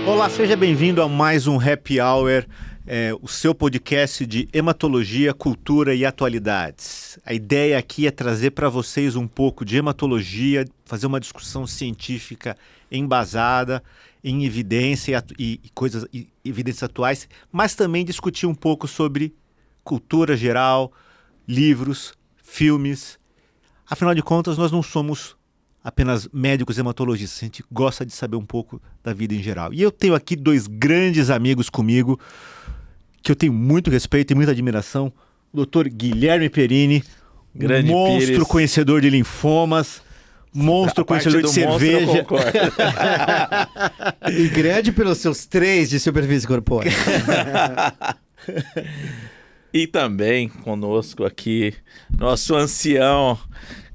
Olá, seja bem-vindo a mais um Happy Hour, o seu podcast de hematologia, cultura e atualidades. A ideia aqui é trazer para vocês um pouco de hematologia, fazer uma discussão científica embasada em evidência e evidências atuais, mas também discutir um pouco sobre cultura geral, livros, filmes. Afinal de contas, nós não somos apenas médicos hematologistas, a gente gosta de saber um pouco da vida em geral. E eu tenho aqui dois grandes amigos comigo, que eu tenho muito respeito e muita admiração. O Dr. Guilherme Perini, grande monstro Pires. Conhecedor de linfomas, monstro conhecedor de cerveja. E grande pelos seus 3 de superfície corpórea. E também conosco aqui, nosso ancião,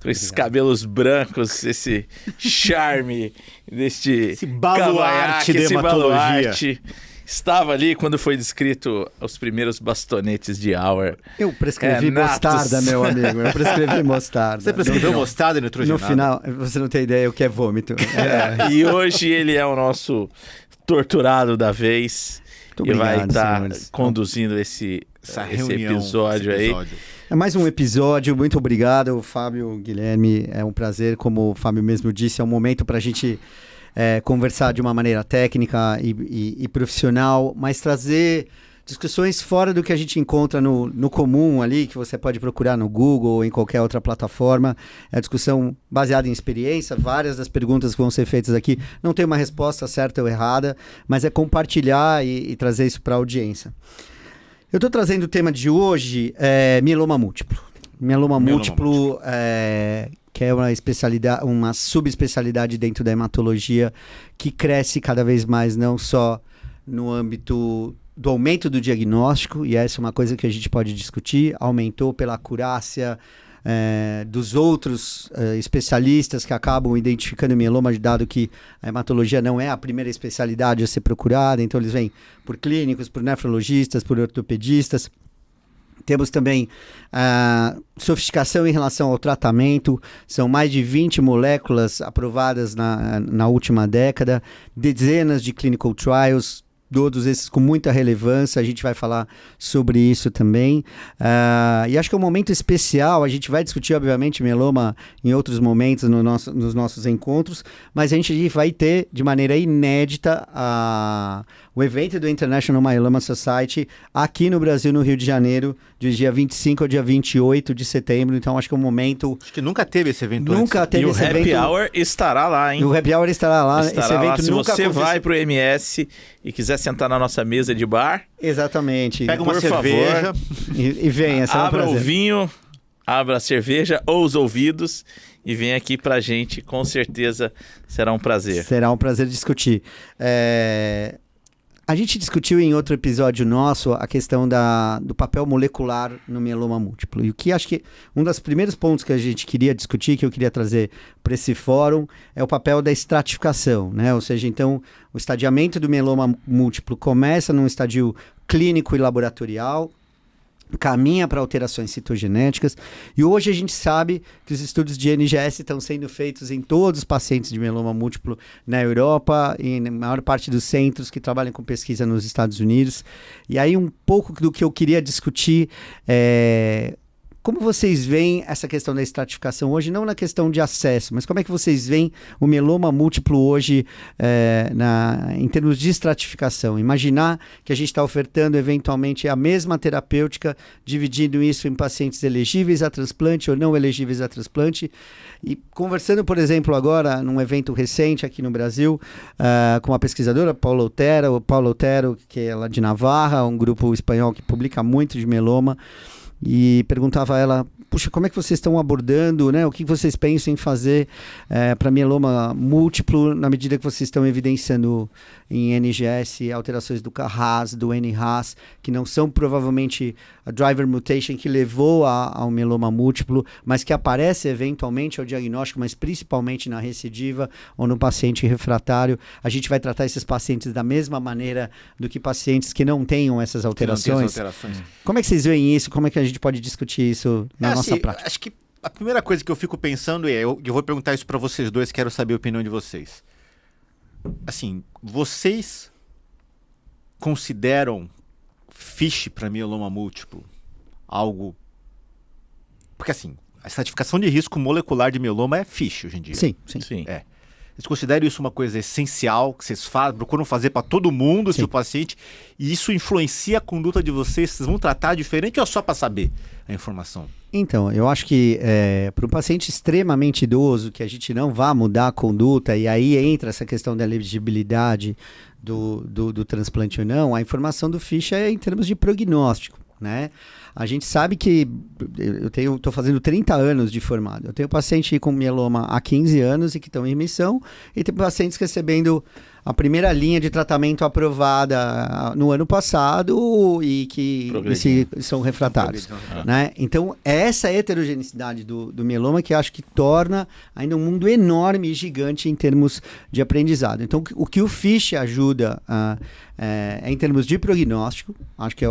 com esses cabelos brancos, esse charme, esse baluarte de hematologia. baluarte. Estava ali quando foi descrito os primeiros bastonetes de Auer. Eu prescrevi mostarda, meu amigo. Eu prescrevi mostarda. Você prescreveu mostarda e nitrogenada? No final, você não tem ideia o que é vômito. E hoje ele é o nosso torturado da vez. Muito e vai obrigado, estar senhores. conduzindo esse episódio aí. É mais um episódio, muito obrigado, Fábio, Guilherme, é um prazer, como o Fábio mesmo disse, é um momento para a gente conversar de uma maneira técnica e profissional, mas trazer discussões fora do que a gente encontra no comum ali, que você pode procurar no Google ou em qualquer outra plataforma. É discussão baseada em experiência, várias das perguntas que vão ser feitas aqui não tem uma resposta certa ou errada, mas é compartilhar e trazer isso para a audiência. Eu estou trazendo o tema de hoje, mieloma múltiplo. Mieloma múltiplo que é uma subespecialidade dentro da hematologia que cresce cada vez mais, não só no âmbito do aumento do diagnóstico, e essa é uma coisa que a gente pode discutir, aumentou pela acurácia dos outros especialistas que acabam identificando mieloma, dado que a hematologia não é a primeira especialidade a ser procurada, então eles vêm por clínicos, por nefrologistas, por ortopedistas. Temos também sofisticação em relação ao tratamento, são mais de 20 moléculas aprovadas na última década, dezenas de clinical trials, todos esses com muita relevância, a gente vai falar sobre isso também. E acho que é um momento especial, a gente vai discutir, obviamente, mieloma em outros momentos nos nossos encontros, mas a gente vai ter, de maneira inédita, o evento do International Myeloma Society aqui no Brasil, no Rio de Janeiro, de dia 25 ao dia 28 de setembro. Então, acho que é um momento... Acho que nunca teve esse evento Nunca antes. teve esse evento. E o Happy Hour estará lá, hein? O Happy Hour estará lá. Esse evento se nunca você vai pro MS e quiser sentar na nossa mesa de bar... Exatamente. Pega uma por cerveja favor, e venha. Abra o vinho, abra a cerveja ou os ouvidos e vem aqui pra gente. Com certeza será um prazer. Será um prazer discutir. A gente discutiu em outro episódio nosso a questão do papel molecular no mieloma múltiplo. E o que acho que um dos primeiros pontos que a gente queria discutir, que eu queria trazer para esse fórum, é o papel da estratificação, né? Ou seja, então, o estadiamento do mieloma múltiplo começa num estadio clínico e laboratorial, caminha para alterações citogenéticas, e hoje a gente sabe que os estudos de NGS estão sendo feitos em todos os pacientes de mieloma múltiplo na Europa e na maior parte dos centros que trabalham com pesquisa nos Estados Unidos. E aí um pouco do que eu queria discutir como vocês veem essa questão da estratificação hoje, não na questão de acesso, mas como é que vocês veem o mieloma múltiplo hoje em termos de estratificação? Imaginar que a gente está ofertando eventualmente a mesma terapêutica, dividindo isso em pacientes elegíveis a transplante ou não elegíveis a transplante. E conversando, por exemplo, agora num evento recente aqui no Brasil, com uma pesquisadora, Paula Otero, que é lá de Navarra, um grupo espanhol que publica muito de mieloma, e perguntava a ela, puxa, como é que vocês estão abordando, né? O que vocês pensam em fazer para mieloma múltiplo, na medida que vocês estão evidenciando em NGS alterações do KRAS, do NRAS, que não são provavelmente a driver mutation que levou ao mieloma múltiplo, mas que aparece eventualmente ao diagnóstico, mas principalmente na recidiva ou no paciente refratário. A gente vai tratar esses pacientes da mesma maneira do que pacientes que não tenham essas alterações. Como é que vocês veem isso? Como é que a gente pode discutir isso na nossa prática? Acho que a primeira coisa que eu fico pensando eu vou perguntar isso para vocês dois, quero saber a opinião de vocês. Assim, vocês consideram FISH para mieloma múltiplo algo... Porque assim, a estratificação de risco molecular de mieloma é FISH hoje em dia. Sim. É. Vocês consideram isso uma coisa essencial, que vocês procuram fazer para todo mundo, se o paciente, e isso influencia a conduta de vocês? Vocês vão tratar diferente ou é só para saber a informação? Então, eu acho que para um paciente extremamente idoso, que a gente não vá mudar a conduta, e aí entra essa questão da elegibilidade do transplante ou não, a informação do FISH é em termos de prognóstico, né? A gente sabe que eu estou fazendo 30 anos de formado. Eu tenho paciente com mieloma há 15 anos e que estão em remissão, e tem pacientes recebendo a primeira linha de tratamento aprovada no ano passado e que são refratários. Né? Então, é essa heterogeneidade do mieloma que eu acho que torna ainda um mundo enorme e gigante em termos de aprendizado. Então, o que o FISH ajuda é em termos de prognóstico, acho que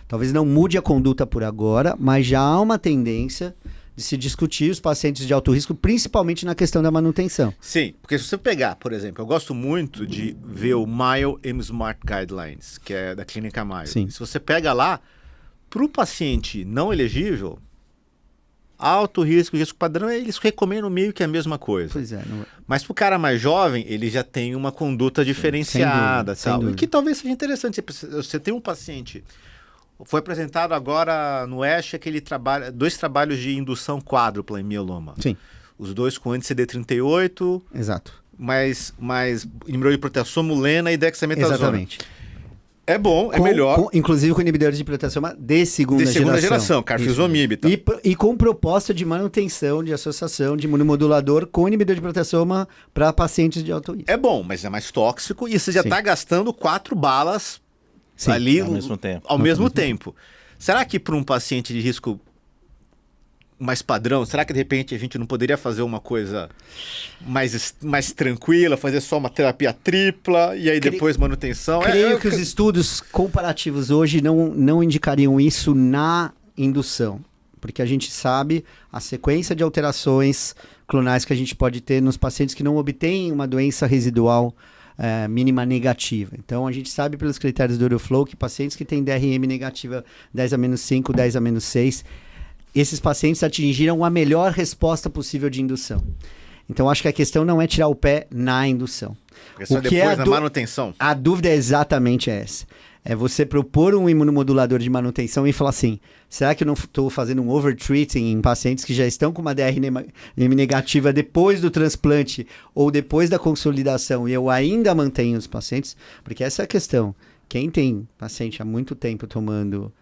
talvez não mude a conduta por agora, mas já há uma tendência de se discutir os pacientes de alto risco, principalmente na questão da manutenção. Sim, porque se você pegar, por exemplo, eu gosto muito de ver o Mayo M-Smart Guidelines, que é da Clínica Mayo. Sim. Se você pega lá, para o paciente não elegível, alto risco, risco padrão, eles recomendam meio que a mesma coisa. Pois é. Mas para o cara mais jovem, ele já tem uma conduta diferenciada. Sem dúvida. E que talvez seja interessante. Você tem um paciente... Foi apresentado agora no ASH dois trabalhos de indução quádrupla em mieloma. Sim. Os dois com anti-CD38, Exato. mais inibidor de proteasoma, Lena e dexametasona. Exatamente. É bom, é melhor. Inclusive com inibidores de proteasoma de segunda geração, carfilzomib. Tá? E com proposta de manutenção, de associação de imunomodulador com inibidor de proteasoma para pacientes de alto risco. É bom, mas é mais tóxico e você já está gastando 4 balas ali ao mesmo tempo. Será que para um paciente de risco mais padrão, será que de repente a gente não poderia fazer uma coisa mais tranquila, fazer só uma terapia tripla e aí depois manutenção? Creio que os estudos comparativos hoje não indicariam isso na indução, porque a gente sabe a sequência de alterações clonais que a gente pode ter nos pacientes que não obtêm uma doença residual mínima negativa. Então, a gente sabe pelos critérios do Euroflow que pacientes que têm DRM negativa 10-5, 10-6, esses pacientes atingiram a melhor resposta possível de indução. Então, acho que a questão não é tirar o pé na indução. É só depois da manutenção. A dúvida é exatamente essa. É você propor um imunomodulador de manutenção e falar assim, será que eu não estou fazendo um overtreating em pacientes que já estão com uma DRM negativa depois do transplante ou depois da consolidação e eu ainda mantenho os pacientes? Porque essa é a questão. Quem tem paciente há muito tempo tomando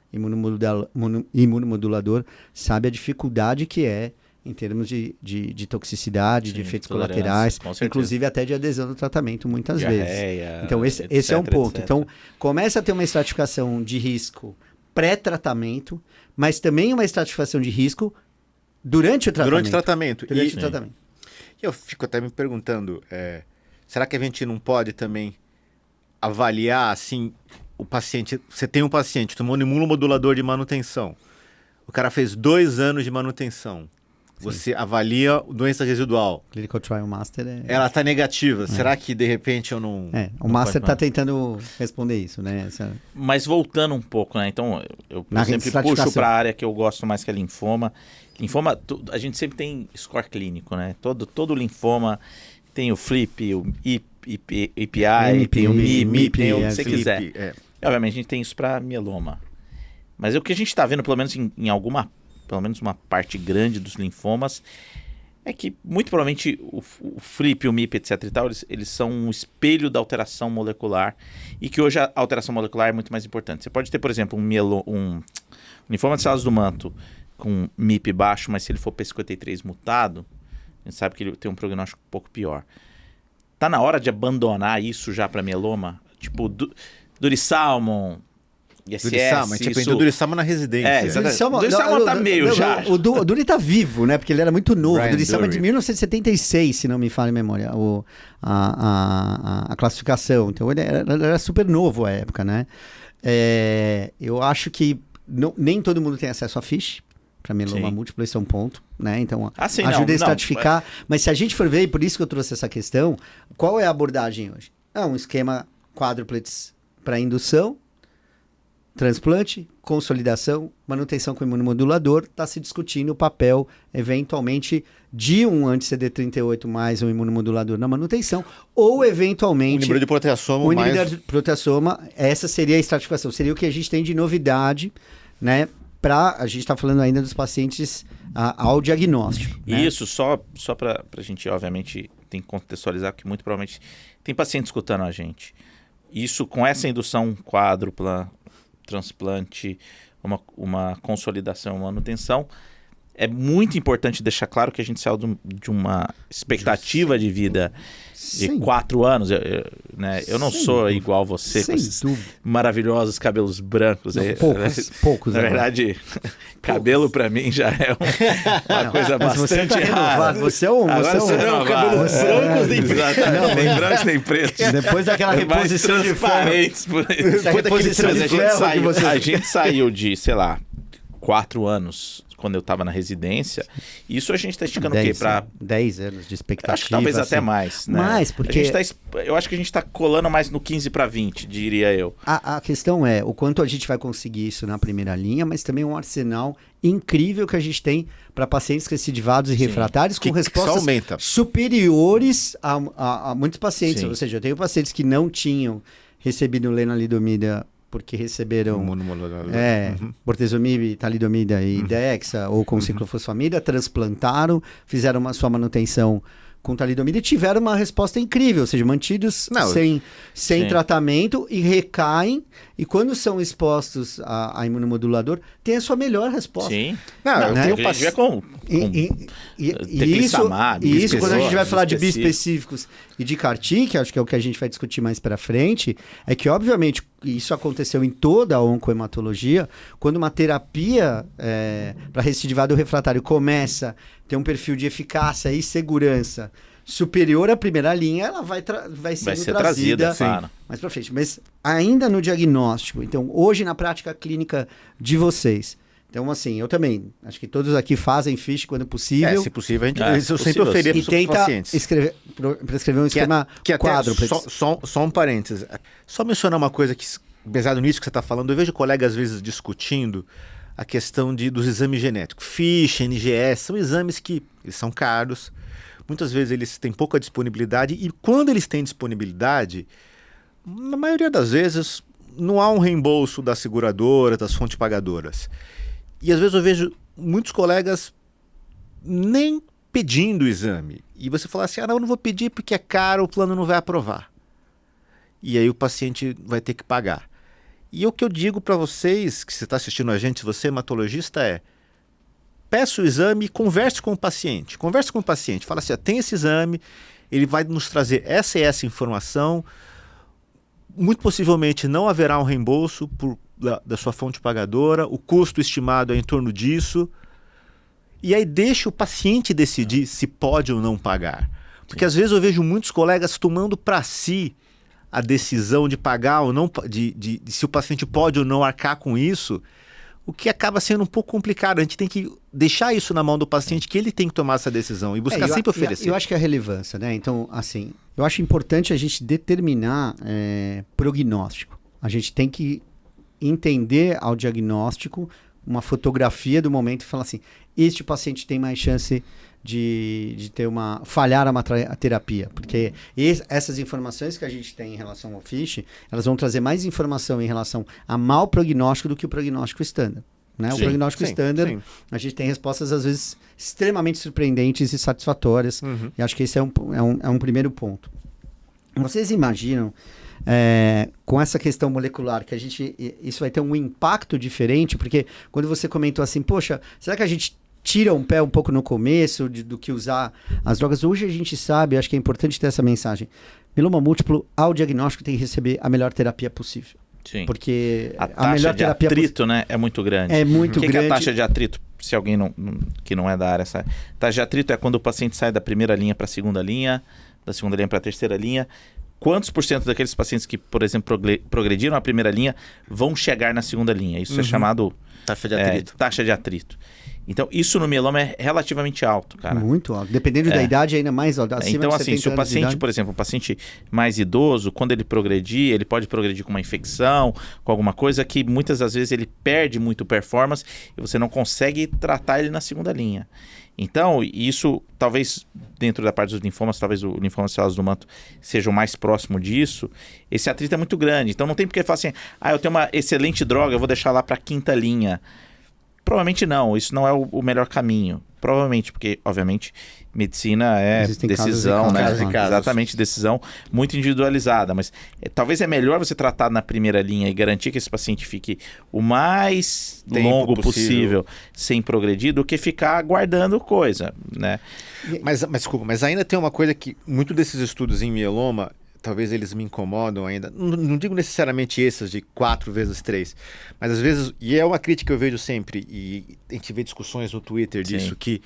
imunomodulador sabe a dificuldade que é em termos de toxicidade, Sim, de efeitos colaterais, inclusive até de adesão do tratamento muitas vezes. Então esse é um ponto. Etc. Então começa a ter uma estratificação de risco pré-tratamento, mas também uma estratificação de risco durante o tratamento. Durante o tratamento. Eu fico até me perguntando, será que a gente não pode também avaliar assim o paciente? Você tem um paciente tomando imunomodulador de manutenção, o cara fez 2 anos de manutenção. Você avalia doença residual. Clinical Trial Master Ela está negativa. Será que, de repente, eu não... o Master está tentando responder isso, né? Mas voltando um pouco, né? Então, eu sempre puxo para a área que eu gosto mais, que é linfoma. Linfoma, a gente sempre tem score clínico, né? Todo linfoma tem o FLIP, o EPI, tem o MIP, tem o que você quiser. E, obviamente, a gente tem isso para mieloma. Mas o que a gente está vendo, pelo menos pelo menos uma parte grande dos linfomas, é que muito provavelmente o FLIP, o MIP, etc. e tal, eles são um espelho da alteração molecular e que hoje a alteração molecular é muito mais importante. Você pode ter, por exemplo, um linfoma de células do manto com MIP baixo, mas se ele for P53 mutado, a gente sabe que ele tem um prognóstico um pouco pior. Tá na hora de abandonar isso já para mieloma? Tipo, Durisalmon... Durisalma, a gente aprendeu Durisalma na residência. Durisalma tá meio já. O Duri tá vivo, né? Porque ele era muito novo. Brian Durisalma é de Dury. 1976, se não me falha a memória, a classificação. Então ele era super novo à época, né? Eu acho que nem todo mundo tem acesso a FISH. Para mieloma múltiplo, esse é um ponto, né? Então, ajuda a estratificar. Mas se a gente for ver, e por isso que eu trouxe essa questão, qual é a abordagem hoje? É um esquema quádruplets para indução, transplante, consolidação, manutenção com imunomodulador, está se discutindo o papel, eventualmente, de um anti-CD38 mais um imunomodulador na manutenção, ou eventualmente... Um inibidor de proteasoma mais... inibidor de proteasoma, essa seria a estratificação, seria o que a gente tem de novidade, né? A gente está falando ainda dos pacientes ao diagnóstico. Né? Isso, só para a gente, obviamente, tem que contextualizar, que muito provavelmente tem paciente escutando a gente. Isso com essa indução quádrupla, transplante, uma consolidação, uma manutenção, é muito importante deixar claro que a gente saiu de uma expectativa de vida de 4 anos. Eu não sou igual você, com esses maravilhosos cabelos brancos. Poucos. Na verdade, cabelo para mim já é uma coisa bastante rara. Você é um cabelos brancos nem pretos. Nem brancos nem pretos. Depois daquela reposição de ferro. A gente saiu de, sei lá, 4 anos... quando eu estava na residência, isso a gente está esticando o quê? Para 10 anos de expectativa. Acho que talvez até mais, né? Mais, porque... eu acho que a gente está colando mais no 15 para 20, diria eu. A questão é o quanto a gente vai conseguir isso na primeira linha, mas também um arsenal incrível que a gente tem para pacientes recidivados e refratários com respostas superiores a muitos pacientes. Sim. Ou seja, eu tenho pacientes que não tinham recebido lenalidomida porque receberam bortezomib, talidomida e dexa, ou com ciclofosfamida, transplantaram, fizeram sua manutenção com talidomida e tiveram uma resposta incrível, ou seja, mantidos sem tratamento e recaem, e quando são expostos a imunomodulador, tem a sua melhor resposta. Sim. Eu tenho paciente com isso, quando a gente vai falar de biespecíficos e de CAR-T, que acho que é o que a gente vai discutir mais para frente, é que, obviamente, isso aconteceu em toda a oncohematologia, quando uma terapia para recidivado refratário começa a ter um perfil de eficácia e segurança superior à primeira linha, ela vai ser trazida mais para frente. Mas ainda no diagnóstico, então, hoje na prática clínica de vocês, então, assim, eu também, acho que todos aqui fazem FISH quando possível. Se possível, eu sempre ofereço para os pacientes. Prescrever um esquema quádruplo. Só um parênteses. Só mencionar uma coisa que, baseado nisso que você está falando, eu vejo colegas às vezes discutindo a questão dos exames genéticos. FISH, NGS, são exames que eles são caros, muitas vezes eles têm pouca disponibilidade, e quando eles têm disponibilidade, na maioria das vezes, não há um reembolso da seguradora, das fontes pagadoras. E às vezes eu vejo muitos colegas nem pedindo o exame. E você fala assim, eu não vou pedir porque é caro, o plano não vai aprovar. E aí o paciente vai ter que pagar. E o que eu digo para vocês, que você está assistindo a gente, se você é hematologista, peça o exame e converse com o paciente. Converse com o paciente, fala assim, tem esse exame, ele vai nos trazer essa e essa informação. Muito possivelmente não haverá um reembolso da sua fonte pagadora, o custo estimado é em torno disso, e aí deixa o paciente decidir se pode ou não pagar. Porque às vezes eu vejo muitos colegas tomando para si a decisão de pagar ou não, de se o paciente pode ou não arcar com isso, o que acaba sendo um pouco complicado. A gente tem que deixar isso na mão do paciente, que ele tem que tomar essa decisão e buscar sempre oferecer. Eu acho que é a relevância, né? Então, assim, eu acho importante a gente determinar prognóstico. A gente tem que entender ao diagnóstico uma fotografia do momento e falar assim, este paciente tem mais chance de ter falhar a terapia, porque essas informações que a gente tem em relação ao FISH, elas vão trazer mais informação em relação a mau prognóstico do que o prognóstico standard. Né? O prognóstico standard, a gente tem respostas às vezes extremamente surpreendentes e satisfatórias, e acho que esse é um primeiro ponto. Vocês imaginam com essa questão molecular que isso vai ter um impacto diferente, porque quando você comentou assim, poxa, será que a gente tira um pé um pouco no começo do que usar as drogas? Hoje a gente sabe, acho que é importante ter essa mensagem, mieloma múltiplo, ao diagnóstico, tem que receber a melhor terapia possível. Sim. Porque a taxa melhor de atrito, né, é muito grande. É muito grande. O que é a taxa de atrito? Se alguém que não é da área sabe. Taxa de atrito é quando o paciente sai da primeira linha para a segunda linha, da segunda linha para a terceira linha. quantos por cento daqueles pacientes que, por exemplo, progrediram a primeira linha vão chegar na segunda linha. Isso é chamado taxa de atrito. Então, isso no mieloma é relativamente alto, cara. Muito alto. Dependendo da idade, ainda mais alto. Então, assim, se o paciente, por exemplo, um paciente mais idoso, quando ele progredir, ele pode progredir com uma infecção, com alguma coisa que muitas das vezes ele perde muito performance e você não consegue tratar ele na segunda linha. Então, isso, talvez, dentro da parte dos linfomas, talvez o linfoma de células do manto seja o mais próximo disso, esse atrito é muito grande. Então, não tem porque falar assim, eu tenho uma excelente droga, eu vou deixar lá para a quinta linha. Provavelmente não, isso não é o melhor caminho. Provavelmente, porque, obviamente, medicina é decisão, né? Exatamente, decisão muito individualizada. Mas talvez é melhor você tratar na primeira linha e garantir que esse paciente fique o mais longo possível sem progredir do que ficar aguardando coisa, né? Mas desculpa, mas ainda tem uma coisa que muito desses estudos em mieloma, talvez eles me incomodam ainda. Não digo necessariamente esses de 4 vezes 3, mas às vezes, e é uma crítica que eu vejo sempre, e a gente vê discussões no Twitter disso, que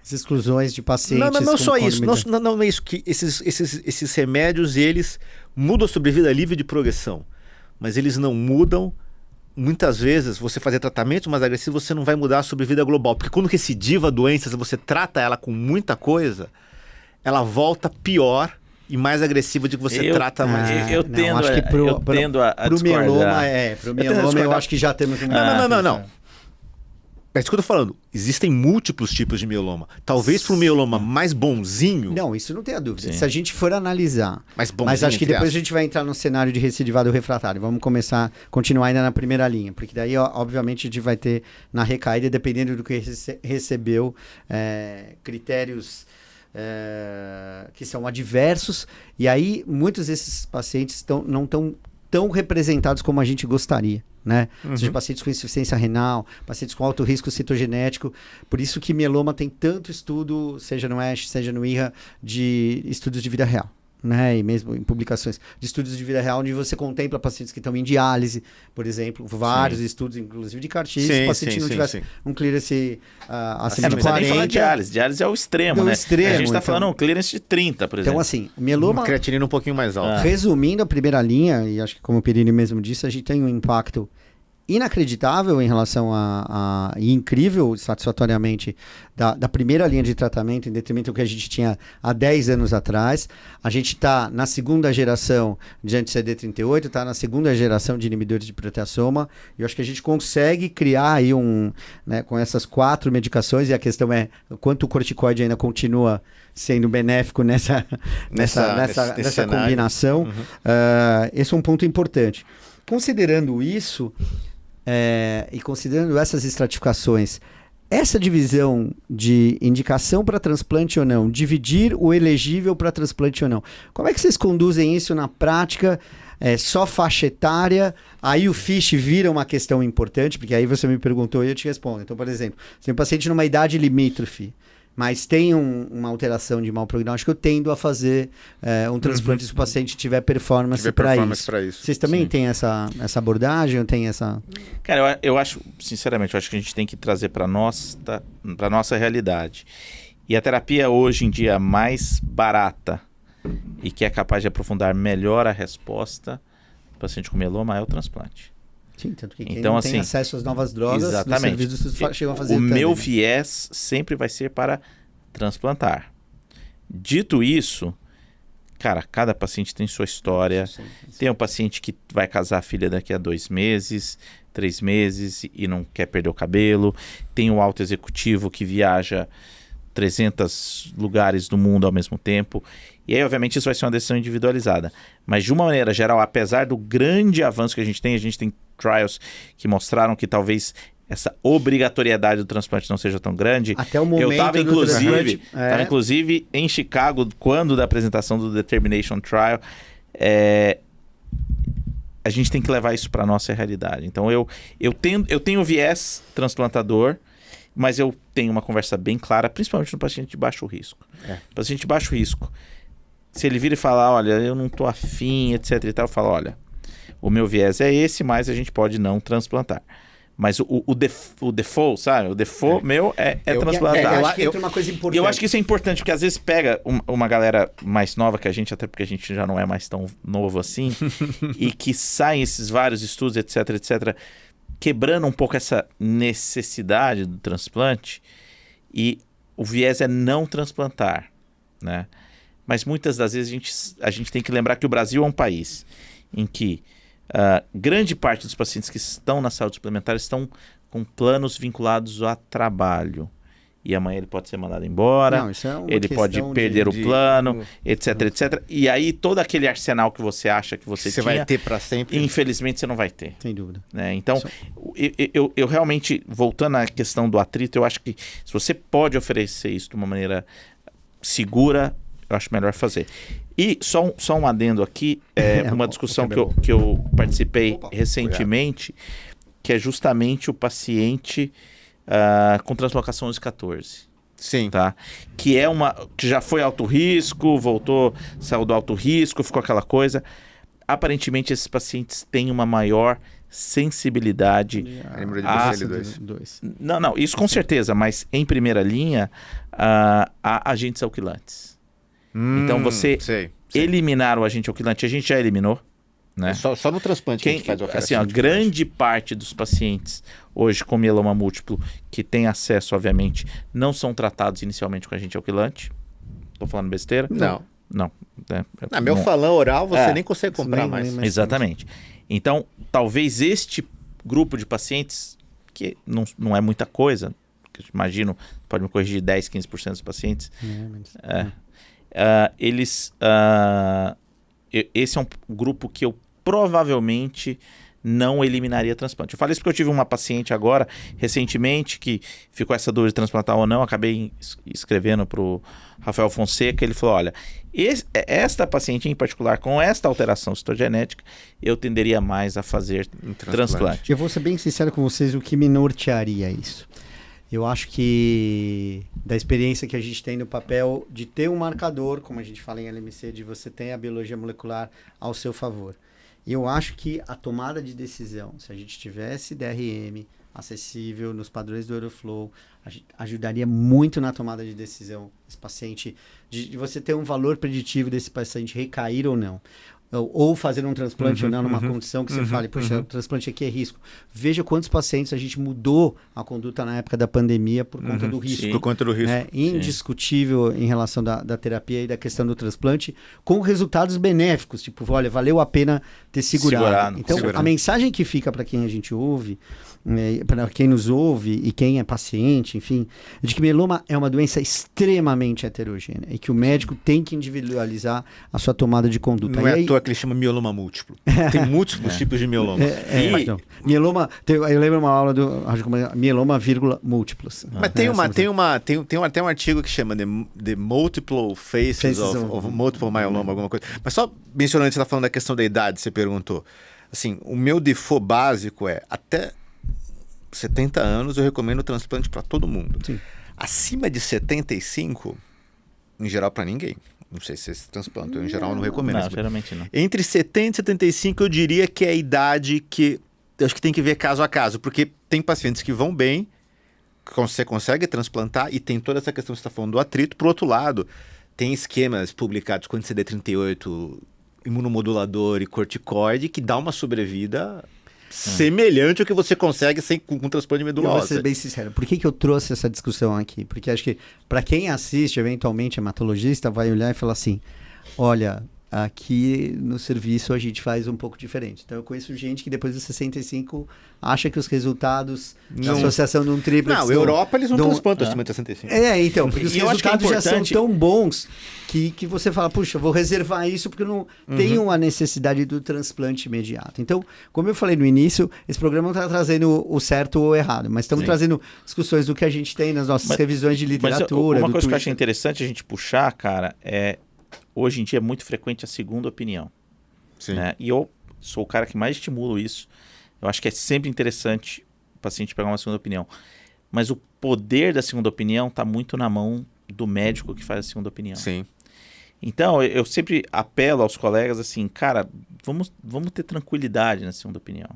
as exclusões de pacientes... Não só isso, não é isso, que esses remédios, eles mudam a sobrevida livre de progressão, mas eles não mudam, muitas vezes, você fazer tratamentos mais agressivos, você não vai mudar a sobrevida global, porque quando recidiva a doença, se você trata ela com muita coisa, ela volta pior e mais agressiva de que você trata mais. Eu tendo a pro mieloma, pro mieloma eu acho que já temos um... Não. É isso que eu tô falando. Existem múltiplos tipos de mieloma. Talvez para um mieloma mais bonzinho... Não, isso não tem a dúvida. Sim. Se a gente for analisar... Mas acho que depois a gente vai entrar no cenário de recidivado refratário. Vamos continuar ainda na primeira linha. Porque daí, obviamente, a gente vai ter na recaída, dependendo do que recebeu, critérios... que são adversos, e aí muitos desses pacientes não estão tão representados como a gente gostaria, né? Ou seja, pacientes com insuficiência renal, pacientes com alto risco citogenético, por isso que mieloma tem tanto estudo, seja no ASH, seja no IRRA, de estudos de vida real. Né? E mesmo em publicações de estudos de vida real, onde você contempla pacientes que estão em diálise, por exemplo, vários estudos, inclusive de CAR-T, se o paciente não tivesse um clearance acima de 40... Não nem falar de diálise, diálise é o extremo, né? A gente está falando um clearance de 30, por exemplo. Então, assim, o mieloma... Uma creatinina um pouquinho mais alta. Resumindo a primeira linha, e acho que como o Perini mesmo disse, a gente tem um impacto inacreditável em relação e incrível satisfatoriamente da primeira linha de tratamento em detrimento do que a gente tinha há 10 anos atrás. A gente está na segunda geração de anti-CD38, está na segunda geração de inibidores de proteasoma, e eu acho que a gente consegue criar aí com essas 4 medicações, e a questão é quanto o corticoide ainda continua sendo benéfico nessa combinação. Esse é um ponto importante. Considerando isso, e considerando essas estratificações, essa divisão de indicação para transplante ou não, dividir o elegível para transplante ou não, como é que vocês conduzem isso na prática? Só faixa etária, aí o FISH vira uma questão importante, porque aí você me perguntou e eu te respondo. Então, por exemplo, se tem um paciente numa idade limítrofe, mas tem uma alteração de mau prognóstico, eu tendo a fazer um transplante se o paciente tiver performance para isso. Vocês também têm essa abordagem ou tem essa... Cara, eu acho, sinceramente, que a gente tem que trazer para nossa realidade. E a terapia hoje em dia mais barata e que é capaz de aprofundar melhor a resposta do paciente com mieloma é o transplante. Sim, tanto que quem não tem acesso às novas drogas, exatamente, nos serviços chegam a fazer... O meu viés sempre vai ser para transplantar. Dito isso, cara, cada paciente tem sua história. Sim. Tem um paciente que vai casar a filha daqui a 2 meses, 3 meses e não quer perder o cabelo. Tem o alto executivo que viaja 300 lugares do mundo ao mesmo tempo. E aí, obviamente, isso vai ser uma decisão individualizada. Mas, de uma maneira geral, apesar do grande avanço que a gente tem trials que mostraram que talvez essa obrigatoriedade do transplante não seja tão grande. Até o momento eu estava inclusive em Chicago quando da apresentação do Determination Trial. A gente tem que levar isso para a nossa realidade. Então eu tenho viés transplantador, mas eu tenho uma conversa bem clara, principalmente no paciente de baixo risco. Paciente de baixo risco, se ele vir e falar, olha, eu não estou afim, etc e tal, eu falo, olha, o meu viés é esse, mas a gente pode não transplantar. Mas o default, sabe? O default meu é transplantar. Eu acho que entra uma coisa importante. E eu acho que isso é importante, porque às vezes pega uma galera mais nova que a gente, até porque a gente já não é mais tão novo assim, e que saem esses vários estudos, etc, quebrando um pouco essa necessidade do transplante, e o viés é não transplantar, né? Mas muitas das vezes a gente tem que lembrar que o Brasil é um país em que grande parte dos pacientes que estão na saúde suplementar estão com planos vinculados a trabalho. E amanhã ele pode ser mandado embora, ele pode perder o plano, etc. E aí todo aquele arsenal que você acha que você tinha, vai ter para sempre. Infelizmente você não vai ter. Sem dúvida. Né? Então, eu realmente, voltando à questão do atrito, eu acho que se você pode oferecer isso de uma maneira segura, eu acho melhor fazer. E só um adendo aqui, uma discussão que eu participei recentemente, que é justamente o paciente com translocação 11-14. Sim. Tá? Que já foi alto risco, saiu do alto risco, ficou aquela coisa. Aparentemente, esses pacientes têm uma maior sensibilidade a... Não, isso com certeza, mas em primeira linha, a agentes alquilantes. Então, você eliminar o agente alquilante, a gente já eliminou. Né? Só no transplante que a gente faz assim, a grande parte dos pacientes hoje com mieloma múltiplo que tem acesso, obviamente, não são tratados inicialmente com agente alquilante. Estou falando besteira? Não. Meu falão oral você nem consegue comprar mais. Exatamente. Então, talvez este grupo de pacientes, que não é muita coisa, que eu imagino, pode me corrigir, 10, 15% dos pacientes, esse é um grupo que eu provavelmente não eliminaria transplante. Eu falei isso porque eu tive uma paciente agora, recentemente, que ficou essa dúvida de transplantar ou não. Acabei escrevendo para o Rafael Fonseca. Ele falou, olha, esta paciente em particular, com esta alteração citogenética, eu tenderia mais a fazer transplante. Eu vou ser bem sincero com vocês, o que me nortearia isso. Eu acho que da experiência que a gente tem no papel de ter um marcador, como a gente fala em LMC, de você ter a biologia molecular ao seu favor. Eu acho que a tomada de decisão, se a gente tivesse DRM acessível nos padrões do Euroflow, ajudaria muito na tomada de decisão desse paciente, de você ter um valor preditivo desse paciente recair ou não. Ou fazer um transplante ou não, numa condição que você fale, puxa, o transplante aqui é risco. Veja quantos pacientes a gente mudou a conduta na época da pandemia por conta do risco. Por conta do risco. É indiscutível em relação da terapia e da questão do transplante, com resultados benéficos. Tipo, olha, valeu a pena ter segurado. Então, a mensagem que fica para quem a gente ouve, para quem nos ouve e quem é paciente, enfim, é de que mieloma é uma doença extremamente heterogênea e que o médico tem que individualizar a sua tomada de conduta. Não é à toa que ele chama mieloma múltiplo. Tem múltiplos tipos de mieloma. Então, mieloma, eu lembro uma aula do mieloma, múltiplos. Mas tem até um artigo que chama The Multiple Faces of Multiple Myeloma, alguma coisa. Mas só mencionando que você está falando da questão da idade, você perguntou. Assim, o meu default básico é até 70 anos eu recomendo o transplante para todo mundo. Sim. Acima de 75, em geral, para ninguém. Não sei se esse transplante, eu em geral não recomendo. Não, geralmente não. Entre 70 e 75 eu diria que é a idade que eu acho que tem que ver caso a caso, porque tem pacientes que vão bem, que você consegue transplantar e tem toda essa questão que você está falando do atrito. Por outro lado, tem esquemas publicados com CD38, imunomodulador e corticoide que dá uma sobrevida semelhante ao que você consegue com transplante de medula óssea. Eu vou ser bem sincero, por que eu trouxe essa discussão aqui? Porque acho que para quem assiste, eventualmente, hematologista, vai olhar e falar assim, olha, aqui no serviço a gente faz um pouco diferente. Então eu conheço gente que depois dos 65 acha que os resultados da associação de um triplex... Não, Europa eles não transplantam acima de 65. Então, porque os resultados já são tão bons que você fala, puxa, vou reservar isso porque eu não tenho a necessidade do transplante imediato. Então, como eu falei no início, esse programa não está trazendo o certo ou o errado, mas estamos trazendo discussões do que a gente tem nas nossas revisões de literatura. Mas uma coisa que eu achei interessante a gente puxar, cara, hoje em dia é muito frequente a segunda opinião. Sim. Né? E eu sou o cara que mais estimulo isso. Eu acho que é sempre interessante o paciente pegar uma segunda opinião. Mas o poder da segunda opinião está muito na mão do médico que faz a segunda opinião. Sim. Então, eu sempre apelo aos colegas assim, cara, vamos ter tranquilidade na segunda opinião.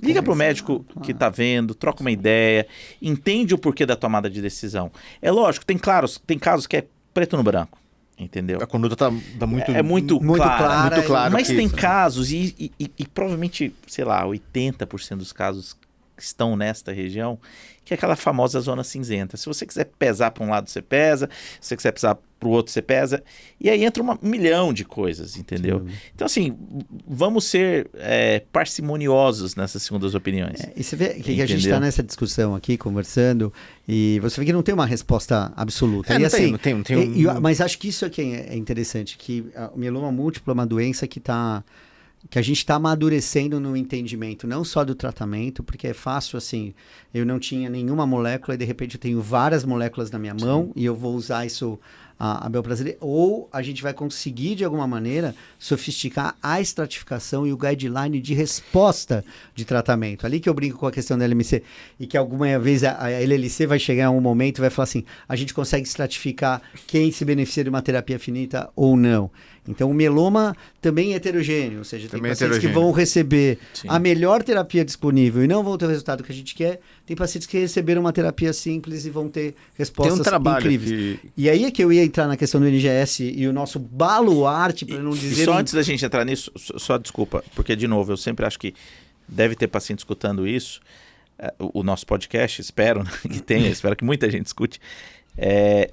Liga para o médico que está vendo, troca uma ideia, entende o porquê da tomada de decisão. É lógico, tem casos que é preto no branco, entendeu? A conduta tá muito... É muito clara. Muito claro mas tem isso, casos, e provavelmente, sei lá, 80% dos casos que estão nesta região, que é aquela famosa zona cinzenta. Se você quiser pesar para um lado, você pesa. Se você quiser pesar para o outro, você pesa. E aí entra um milhão de coisas, entendeu? Sim. Então, assim, vamos ser parcimoniosos nessas segundas opiniões. E você vê que a gente está nessa discussão aqui, conversando, e você vê que não tem uma resposta absoluta. Não tem. Mas acho que isso aqui é interessante, que o mieloma múltiplo é uma doença que a gente está amadurecendo no entendimento, não só do tratamento, porque é fácil assim, eu não tinha nenhuma molécula e de repente eu tenho várias moléculas na minha mão e eu vou usar isso a bel prazer, ou a gente vai conseguir de alguma maneira sofisticar a estratificação e o guideline de resposta de tratamento. Ali que eu brinco com a questão da LMC e que alguma vez a LLC vai chegar a um momento e vai falar assim, a gente consegue estratificar quem se beneficia de uma terapia finita ou não. Então, o mieloma também é heterogêneo, ou seja, tem pacientes que vão receber a melhor terapia disponível e não vão ter o resultado que a gente quer. Tem pacientes que receberam uma terapia simples e vão ter respostas incríveis. E aí é que eu ia entrar na questão do NGS e o nosso baluarte, para não dizer... E só antes da gente entrar nisso, só desculpa, porque, de novo, eu sempre acho que deve ter paciente escutando isso, o nosso podcast, espero que tenha, espero que muita gente escute. É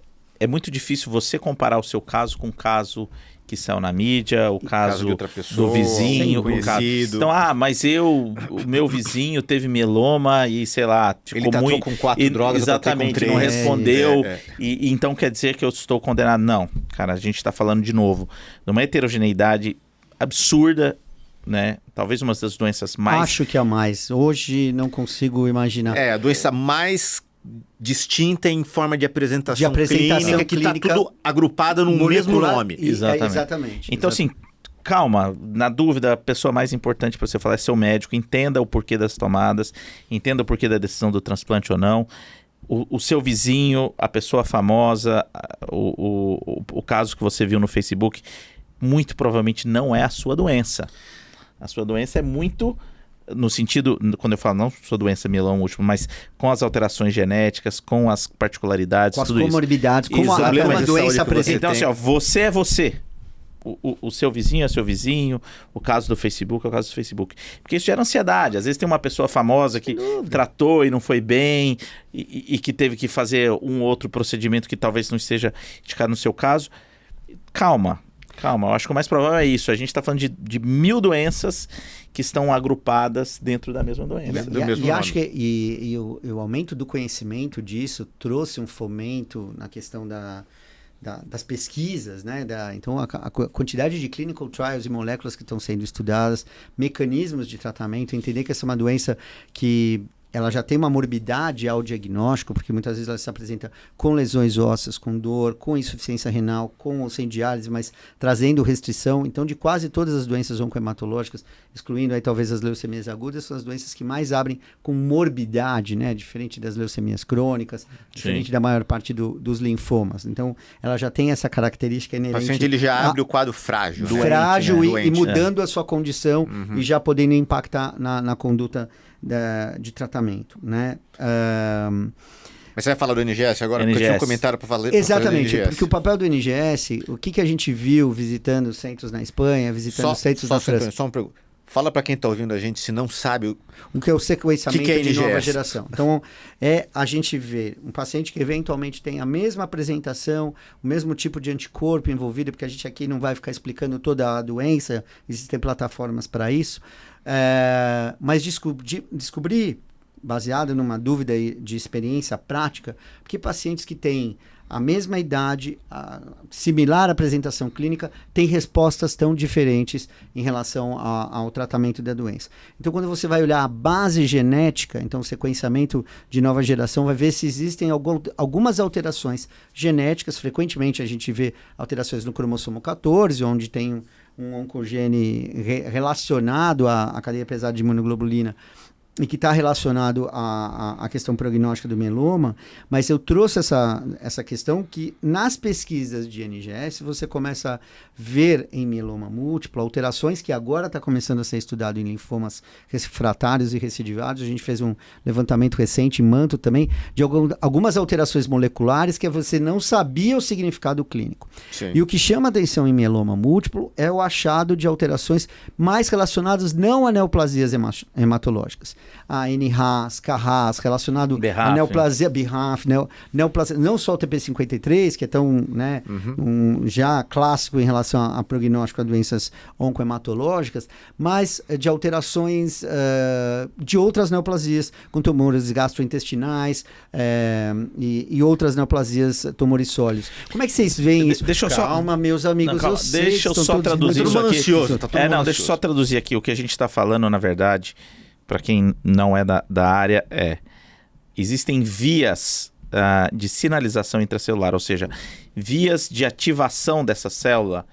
muito difícil você comparar o seu caso com o caso que saiu na mídia, o caso de outra pessoa, do vizinho, o caso... Então, mas o meu vizinho teve mieloma e, sei lá, ele tratou com 4 drogas, exatamente, com 3. Não respondeu, e então quer dizer que eu estou condenado. Não, cara, a gente está falando de novo de uma heterogeneidade absurda, né? Talvez uma das doenças mais... Acho que é a mais. Hoje não consigo imaginar. A doença mais distinta em forma de apresentação clínica, que está tudo agrupado no mesmo nome. Exatamente. Então, assim, calma, na dúvida, a pessoa mais importante para você falar é seu médico, entenda o porquê das tomadas, entenda o porquê da decisão do transplante ou não. O seu vizinho, a pessoa famosa, o caso que você viu no Facebook, muito provavelmente não é a sua doença. A sua doença é muito... No sentido, quando eu falo não sua doença mieloma múltiplo, mas com as alterações genéticas, com as particularidades, com tudo as comorbidades, com a doença apresenta. Então, assim, você é você. O seu vizinho é seu vizinho, o caso do Facebook é o caso do Facebook. Porque isso gera ansiedade. Às vezes tem uma pessoa famosa que tratou e não foi bem e que teve que fazer um outro procedimento que talvez não esteja indicado no seu caso. Calma. Eu acho que o mais provável é isso. A gente está falando de 1000 doenças que estão agrupadas dentro da mesma doença. E acho que o aumento do conhecimento disso trouxe um fomento na questão das pesquisas, né? Então, a quantidade de clinical trials e moléculas que estão sendo estudadas, mecanismos de tratamento, entender que essa é uma doença que ela já tem uma morbidade ao diagnóstico, porque muitas vezes ela se apresenta com lesões ósseas, com dor, com insuficiência renal, com ou sem diálise, mas trazendo restrição. Então, de quase todas as doenças oncohematológicas, excluindo aí talvez as leucemias agudas, são as doenças que mais abrem com morbidade, né? Diferente das leucemias crônicas, diferente da maior parte dos linfomas. Então, ela já tem essa característica inerente. O paciente ele já abre o quadro frágil. Frágil, né? e mudando a sua condição e já podendo impactar na conduta de tratamento, né? Mas você vai falar do NGS agora? NGS. Porque eu tinha um comentário para falar. Exatamente, porque o papel do NGS, o que a gente viu visitando centros na Espanha, visitando centros na França. Só uma pergunta. Fala para quem está ouvindo a gente, se não sabe o que é o sequenciamento que é de nova geração. Então, a gente vê um paciente que eventualmente tem a mesma apresentação, o mesmo tipo de anticorpo envolvido, porque a gente aqui não vai ficar explicando toda a doença, existem plataformas para isso, mas descobrir, baseado numa dúvida de experiência prática, que pacientes que têm a mesma idade, similar apresentação clínica, têm respostas tão diferentes em relação ao tratamento da doença. Então, quando você vai olhar a base genética, então o sequenciamento de nova geração, vai ver se existem algumas alterações genéticas. Frequentemente a gente vê alterações no cromossomo 14, onde tem um oncogene relacionado à cadeia pesada de imunoglobulina, e que está relacionado à questão prognóstica do mieloma, mas eu trouxe essa questão que nas pesquisas de NGS você começa a ver em mieloma múltiplo alterações que agora está começando a ser estudado em linfomas refratários e recidivados. A gente fez um levantamento recente em Manto também de algumas alterações moleculares que você não sabia o significado clínico. Sim. E o que chama atenção em mieloma múltiplo é o achado de alterações mais relacionadas não a neoplasias hematológicas. A NRAS, CARRAS, relacionado a neoplasia BRAF, neoplasia, não só o TP53, que é tão já clássico em relação a prognóstico a doenças oncohematológicas, mas de alterações de outras neoplasias, com tumores gastrointestinais e outras neoplasias tumores sólidos. Como é que vocês veem isso? Calma, meus amigos, deixa eu só traduzir isso aqui. Deixa eu só traduzir aqui. O que a gente está falando, na verdade, para quem não é da área, existem vias de sinalização intracelular, ou seja, vias de ativação dessa célula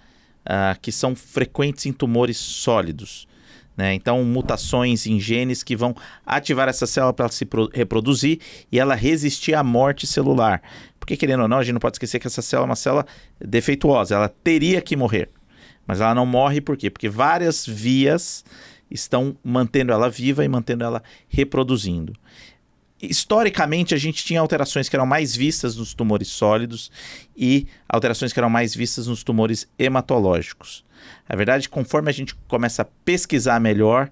que são frequentes em tumores sólidos. Né? Então, mutações em genes que vão ativar essa célula para se reproduzir e ela resistir à morte celular. Porque, querendo ou não, a gente não pode esquecer que essa célula é uma célula defeituosa. Ela teria que morrer. Mas ela não morre por quê? Porque várias vias estão mantendo ela viva e mantendo ela reproduzindo. Historicamente, a gente tinha alterações que eram mais vistas nos tumores sólidos e alterações que eram mais vistas nos tumores hematológicos. Na verdade, conforme a gente começa a pesquisar melhor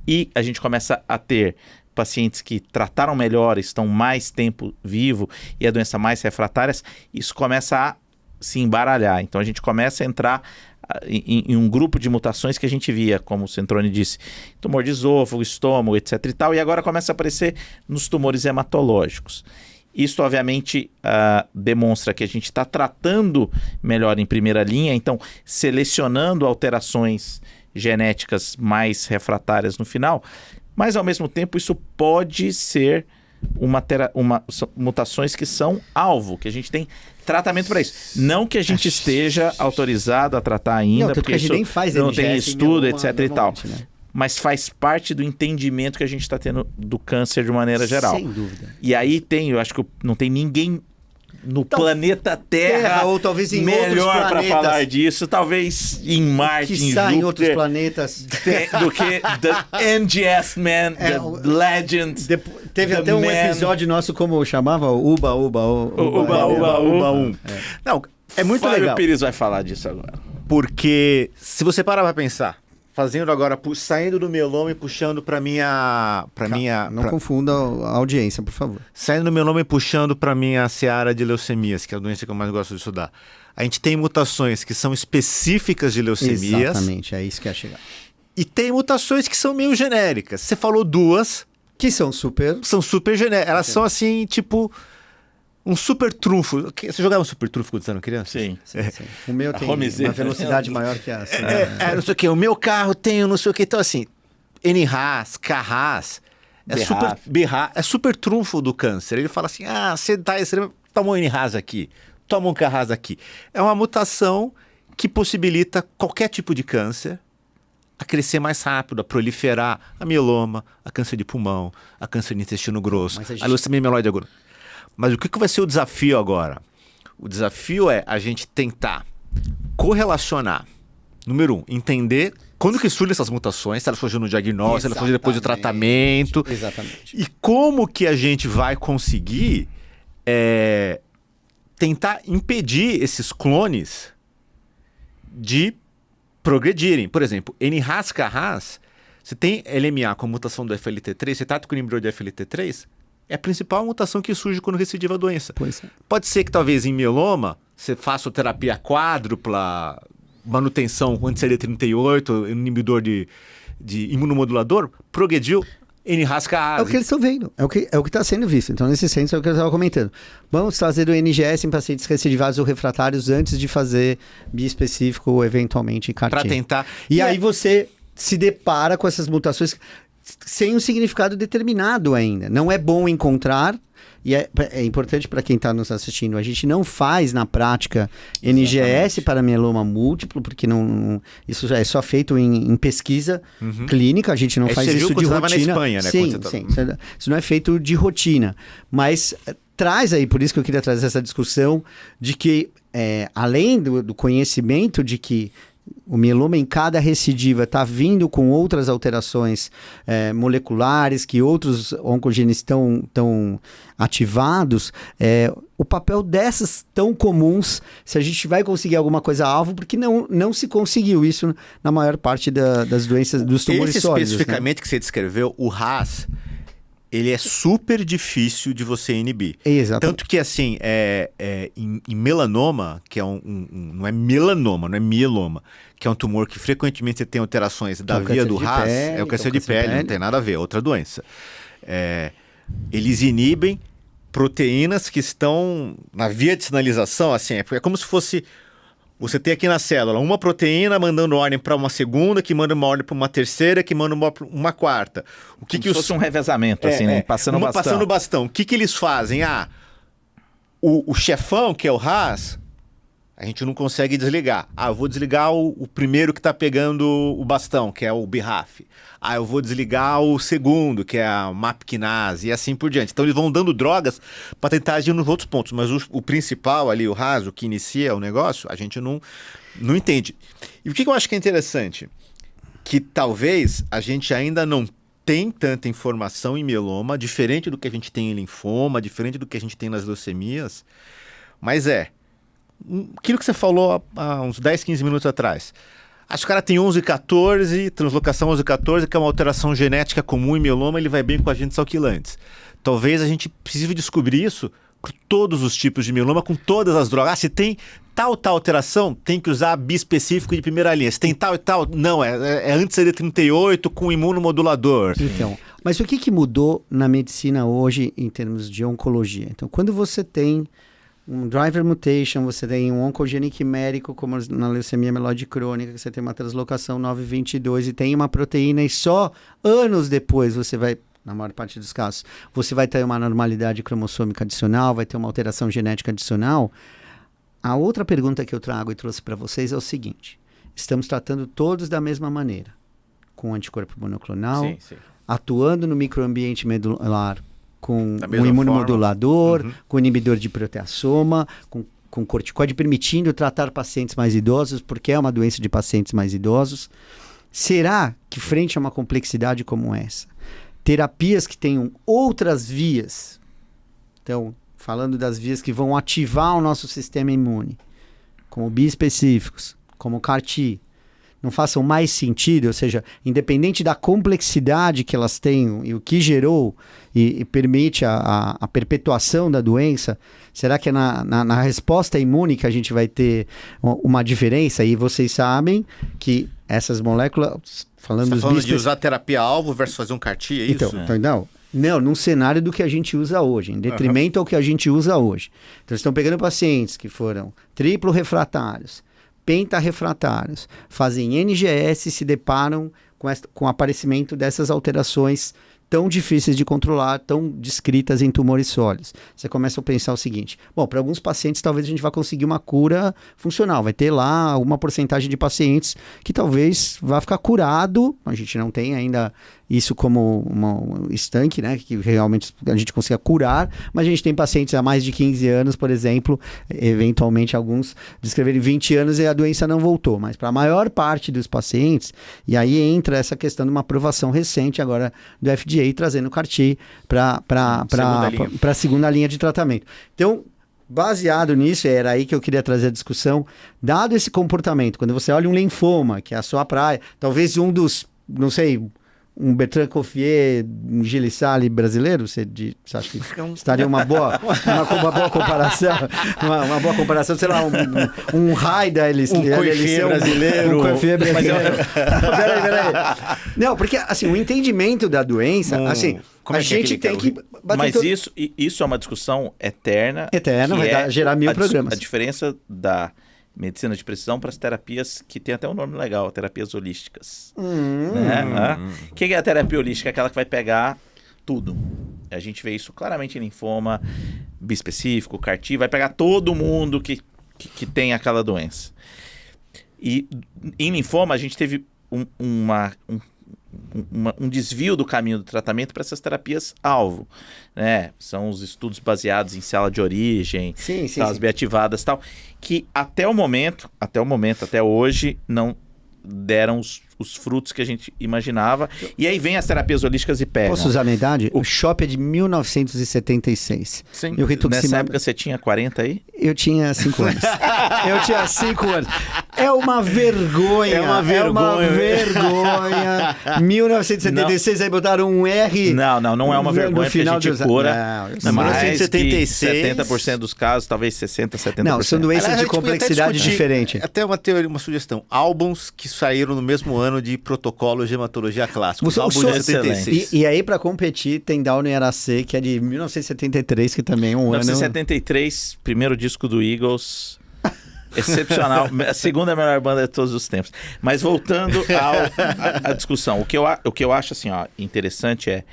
e a gente começa a ter pacientes que trataram melhor, estão mais tempo vivo e a doença mais refratárias, isso começa a se embaralhar. Então, a gente começa a entrar em um grupo de mutações que a gente via, como o Centrone disse, tumor de esôfago, estômago, etc. e tal, e agora começa a aparecer nos tumores hematológicos. Isso, obviamente, demonstra que a gente está tratando melhor em primeira linha, então, selecionando alterações genéticas mais refratárias no final, mas, ao mesmo tempo, isso pode ser mutações que são alvo, que a gente tem tratamento para isso. Não que a gente esteja autorizado a tratar ainda, não, porque a gente nem faz não tem estudo, etc. e tal. Né? Mas faz parte do entendimento que a gente está tendo do câncer de maneira geral. Sem dúvida. E aí eu acho que não tem ninguém no planeta Terra ou talvez em melhor para falar disso, talvez em Marte, em Júpiter, em outros planetas, do que The NGS Man, The Legend. Teve até um episódio nosso, como chamava? Uba 1. Não, é muito legal. Fábio Pires vai falar disso agora. Porque se você parar para pensar, fazendo agora, saindo do mieloma e puxando para minha... Não confunda a audiência, por favor. Saindo do mieloma e puxando para minha seara de leucemias, que é a doença que eu mais gosto de estudar. A gente tem mutações que são específicas de leucemias. Exatamente, é isso que ia chegar. E tem mutações que são meio genéricas. Você falou duas. Que são super genéricas. Elas são assim, tipo... Um super trunfo. Você jogava um super trunfo quando você era criança? Sim. O meu tem uma velocidade maior que essa. Não sei o que. O meu carro tem não sei o que. Então, assim, NRAS, CARRAS, é super trunfo do câncer. Ele fala assim, você toma um NRAS aqui, toma um CARRAS aqui. É uma mutação que possibilita qualquer tipo de câncer a crescer mais rápido, a proliferar a mieloma, a câncer de pulmão, a câncer de intestino grosso, a leucemia mieloide aguda. Mas o que vai ser o desafio agora? O desafio é a gente tentar correlacionar, número 1, entender quando que surgem essas mutações, se elas surgem no diagnóstico, se elas surgem depois do tratamento. Exatamente. E como que a gente vai conseguir tentar impedir esses clones de progredirem. Por exemplo, NRAS, CARRAS, você tem LMA com mutação do FLT3, você trata com inibidor de FLT3, é a principal mutação que surge quando recidiva a doença. Pode ser que talvez em mieloma você faça terapia quádrupla, manutenção com anti-CD38, inibidor de imunomodulador, progrediu NRAS, CARRAS. É o que eles estão vendo, é o que está sendo visto. Então, nesse sentido, é o que eu estava comentando. Vamos fazer o NGS em pacientes recidivados ou refratários antes de fazer biespecífico ou eventualmente CAR-T. Para tentar. E aí você se depara com essas mutações sem um significado determinado ainda. Não é bom encontrar, e é importante para quem está nos assistindo, a gente não faz na prática NGS Exatamente. para mieloma múltiplo, porque isso já é só feito em pesquisa clínica, a gente não faz isso de rotina. Na Espanha, né? Sim. Isso não é feito de rotina, mas traz aí, por isso que eu queria trazer essa discussão de que, além do conhecimento de que o mieloma em cada recidiva está vindo com outras alterações moleculares, que outros oncogenes estão ativados, o papel dessas tão comuns, se a gente vai conseguir alguma coisa alvo, porque não se conseguiu isso na maior parte das doenças, dos tumores sólidos. Especificamente, né, que você descreveu, o RAS, ele é super difícil de você inibir. Exato. Tanto que, assim, em melanoma, que não é melanoma, não é mieloma, que é um tumor que frequentemente você tem alterações da via do RAS, é o câncer de pele, não tem nada a ver, é outra doença. Eles inibem proteínas que estão na via de sinalização, assim, é como se fosse... Você tem aqui na célula uma proteína mandando ordem para uma segunda, que manda uma ordem para uma terceira, que manda uma quarta. Como se fosse um revezamento, assim, né? Passando o bastão. Passando o bastão. O que eles fazem? O chefão, que é o RAS, a gente não consegue desligar. Eu vou desligar o primeiro que está pegando o bastão, que é o BRAF. Eu vou desligar o segundo, que é a MAP quinase, e assim por diante. Então eles vão dando drogas para tentar agir nos outros pontos. Mas o principal ali, o RAS, o que inicia o negócio, a gente não entende. E o que eu acho que é interessante? Que talvez a gente ainda não tem tanta informação em mieloma, diferente do que a gente tem em linfoma, diferente do que a gente tem nas leucemias, mas aquilo que você falou há uns 10, 15 minutos atrás. Acho que o cara tem 11 e 14, translocação 11 e 14, que é uma alteração genética comum em mieloma, ele vai bem com agentes alquilantes. Talvez a gente precise descobrir isso por todos os tipos de mieloma, com todas as drogas. Se tem tal alteração, tem que usar bispecífico de primeira linha. Se tem tal e tal, não, é anti-CD38 com imunomodulador. Então, mas o que mudou na medicina hoje em termos de oncologia? Então, quando você tem um driver mutation, você tem um oncogene quimérico, como na leucemia mieloide crônica, que você tem uma translocação 922 e tem uma proteína, e só anos depois você vai, na maior parte dos casos, você vai ter uma anormalidade cromossômica adicional, vai ter uma alteração genética adicional. A outra pergunta que eu trago e trouxe para vocês é o seguinte: estamos tratando todos da mesma maneira, com anticorpo monoclonal, sim. Atuando no microambiente medular, com um imunomodulador, com inibidor de proteasoma, com corticoide, permitindo tratar pacientes mais idosos, porque é uma doença de pacientes mais idosos. Será que, frente a uma complexidade como essa, terapias que tenham outras vias, então, falando das vias que vão ativar o nosso sistema imune, como bispecíficos, como CAR-T, não façam mais sentido, ou seja, independente da complexidade que elas tenham e o que gerou e permite a perpetuação da doença, será que é na resposta imune que a gente vai ter uma diferença? E vocês sabem que essas moléculas, falando dos falando de usar terapia-alvo versus fazer um CAR-T, é isso? Então, não, num cenário do que a gente usa hoje, em detrimento ao que a gente usa hoje. Então, estão pegando pacientes que foram triplo refratários, pentarrefratários, fazem NGS e se deparam com o aparecimento dessas alterações tão difíceis de controlar, tão descritas em tumores sólidos. Você começa a pensar o seguinte: bom, para alguns pacientes talvez a gente vá conseguir uma cura funcional, vai ter lá alguma porcentagem de pacientes que talvez vá ficar curado, a gente não tem ainda isso como um estanque, né, que realmente a gente consiga curar, mas a gente tem pacientes há mais de 15 anos, por exemplo, eventualmente alguns descreverem 20 anos e a doença não voltou, mas para a maior parte dos pacientes, e aí entra essa questão de uma aprovação recente agora do FDA, trazendo o CAR-T para a segunda linha de tratamento. Então, baseado nisso, era aí que eu queria trazer a discussão, dado esse comportamento, quando você olha um linfoma, que é a sua praia, talvez um dos, não sei, um Bertrand Coffier, um Gilissale brasileiro, você acha que estaria uma boa comparação? Uma boa comparação, sei lá, um Raida, um Coffier brasileiro. Um Coffier brasileiro. Peraí. Não, porque assim, o entendimento da doença, assim, a gente tem que bater. Mas isso é uma discussão eterna. Vai gerar 1000 programas. A diferença da medicina de precisão para as terapias que tem até um nome legal, terapias holísticas. Né? O que é a terapia holística? Aquela que vai pegar tudo. A gente vê isso claramente em linfoma bispecífico, CAR-T, vai pegar todo mundo que tem aquela doença. E em linfoma a gente teve um desvio do caminho do tratamento para essas terapias-alvo, né? São os estudos baseados em célula de origem, células B-ativadas e tal, que até hoje, não deram os frutos que a gente imaginava. E aí vem as terapias holísticas e pegam. Posso usar a minha idade? O Shopping é de 1976. Sim. Nessa época você tinha 40 aí? Eu tinha 5 anos. Eu tinha 5 anos. É uma vergonha. 1976, aí botaram um R. Não é uma vergonha, porque a gente cura. Não, mais 1976. 70% dos casos, talvez 60%, 70%. Não, são doenças de complexidade diferente. Até uma teoria, uma sugestão. Álbuns que saíram no mesmo ano de protocolo de hematologia clássico. Os álbuns de 76. E aí, para competir, tem Down RAC, que é de 1973, que também é um 1973, primeiro disco do Eagles. Excepcional. A segunda melhor banda de todos os tempos. Mas voltando à discussão. O que eu acho assim, interessante é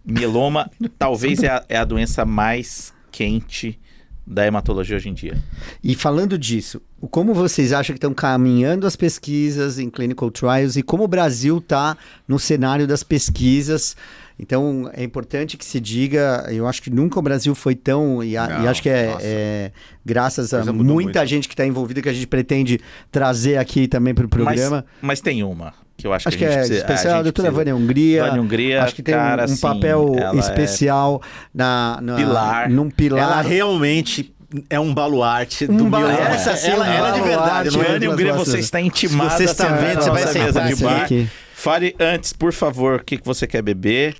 mieloma talvez é a doença mais quente da hematologia hoje em dia. E falando disso, como vocês acham que estão caminhando as pesquisas em clinical trials e como o Brasil está no cenário das pesquisas? Então, é importante que se diga, eu acho que nunca o Brasil foi tão, e acho que é graças a muita gente que está envolvida que a gente pretende trazer aqui também para o programa. Mas tem uma que eu acho que a gente precisa... especial, a doutora Vânia Hungria. Acho que tem um papel especial num pilar. Ela realmente é um baluarte do mieloma. Ela de verdade. Vânia Hungria, você está intimada. Você está vendo, você vai sentar aqui. Fale antes, por favor, o que você quer beber.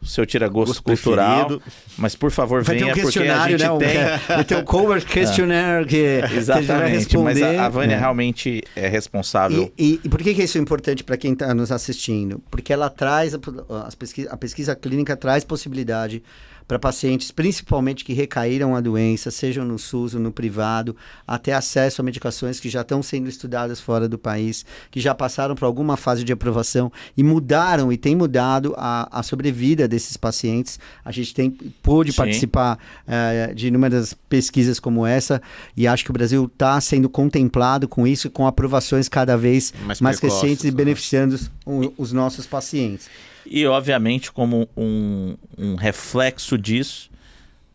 O seu tira-gosto cultural. Preferido. Mas, por favor, venha, porque a gente tem... Tem o cover questionnaire que vai responder. Mas a Vânia realmente é responsável. E por que isso é importante para quem está nos assistindo? Porque ela traz, a pesquisa clínica traz possibilidade para pacientes, principalmente que recaíram a doença, sejam no SUS ou no privado, até acesso a medicações que já estão sendo estudadas fora do país, que já passaram por alguma fase de aprovação e mudaram e tem mudado a sobrevida desses pacientes. A gente pôde participar de inúmeras pesquisas como essa e acho que o Brasil está sendo contemplado com isso, com aprovações cada vez mais recentes e beneficiando os nossos pacientes. E, obviamente, como um reflexo disso,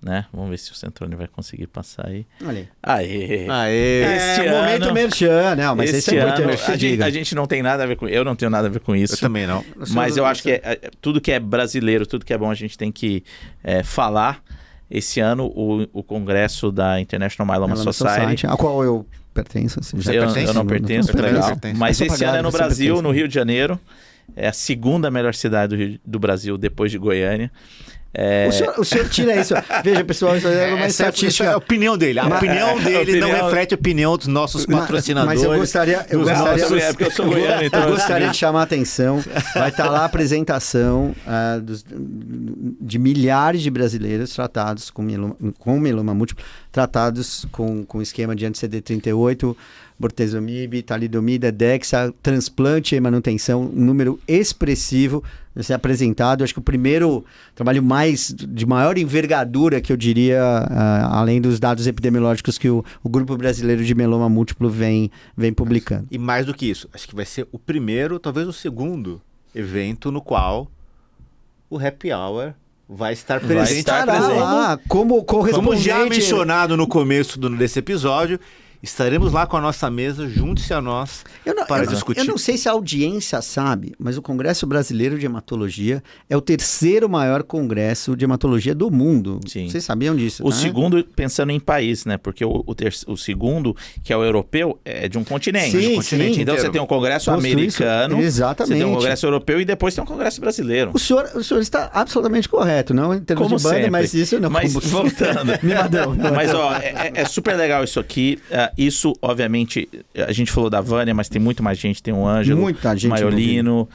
né? Vamos ver se o Centrone vai conseguir passar aí. Olha aí. Este momento merchan, não, mas esse é muito a gente não tem nada a ver com... Eu não tenho nada a ver com isso. Eu também não. Mas eu acho que tudo que é brasileiro, tudo que é bom, a gente tem que falar. Esse ano, o congresso da International Myeloma Society, a qual eu pertenço. Assim. Eu não pertenço, legal. Mas esse ano é no Brasil, no Rio de Janeiro. É a segunda melhor cidade do Brasil, depois de Goiânia. O senhor tira isso. Veja, pessoal, isso é uma estatística. É a opinião dele. A opinião dele não reflete a opinião dos nossos patrocinadores. Mas eu gostaria porque eu sou goiano, então eu gostaria de chamar a atenção. Vai estar lá a apresentação de milhares de brasileiros tratados com mieloma múltiplo, tratados com esquema de anti-CD38, bortezomib, talidomida, dexa, transplante e manutenção, um número expressivo a ser apresentado. Acho que o primeiro trabalho de maior envergadura, que eu diria, além dos dados epidemiológicos que o Grupo Brasileiro de Mieloma Múltiplo vem publicando. E mais do que isso, acho que vai ser o primeiro, talvez o segundo evento no qual o Happy Hour vai estar presente. Lá, como correspondente. Como já mencionado no começo desse episódio, estaremos lá com a nossa mesa, junte-se a nós para discutir. Eu não sei se a audiência sabe, mas o Congresso Brasileiro de Hematologia é o terceiro maior congresso de hematologia do mundo. Sim. Vocês sabiam disso, O segundo, pensando em país, né? Porque o segundo, que é o europeu, é de um continente. Sim, então inteiro. Você tem um congresso americano, exatamente. Você tem um congresso europeu e depois tem um congresso brasileiro. O senhor está absolutamente correto, não em termos como de banda, sempre. mas isso não. Mas voltando. Mimadão. Mas, é super legal isso aqui. Isso, obviamente, a gente falou da Vânia, mas tem muito mais gente. Tem o Ângelo, o Maiolino,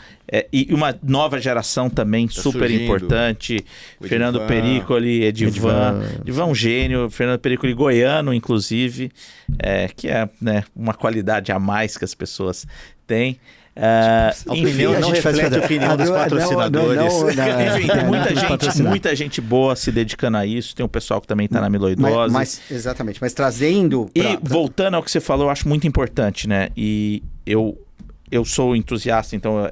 e uma nova geração também super importante. Fernando Pericoli, Edivan um gênio. Fernando Pericoli, goiano, inclusive, que é, né, uma qualidade a mais que as pessoas têm. A opinião não reflete a opinião dos patrocinadores. Enfim, tem muita gente boa se dedicando a isso. Tem um pessoal que também está na amiloidose. Exatamente, mas trazendo... Voltando ao que você falou, eu acho muito importante, né? E eu sou entusiasta, então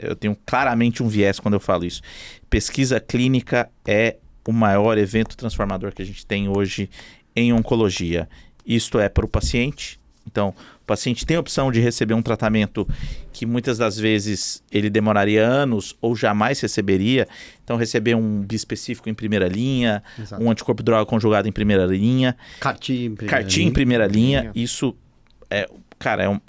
eu tenho claramente um viés quando eu falo isso. Pesquisa clínica é o maior evento transformador que a gente tem hoje em oncologia. Isto é para o paciente. Então, o paciente tem a opção de receber um tratamento que muitas das vezes ele demoraria anos ou jamais receberia. Então, receber um bispecífico em primeira linha, exato, um anticorpo droga conjugado em primeira linha, CAR-T em primeira linha. Isso é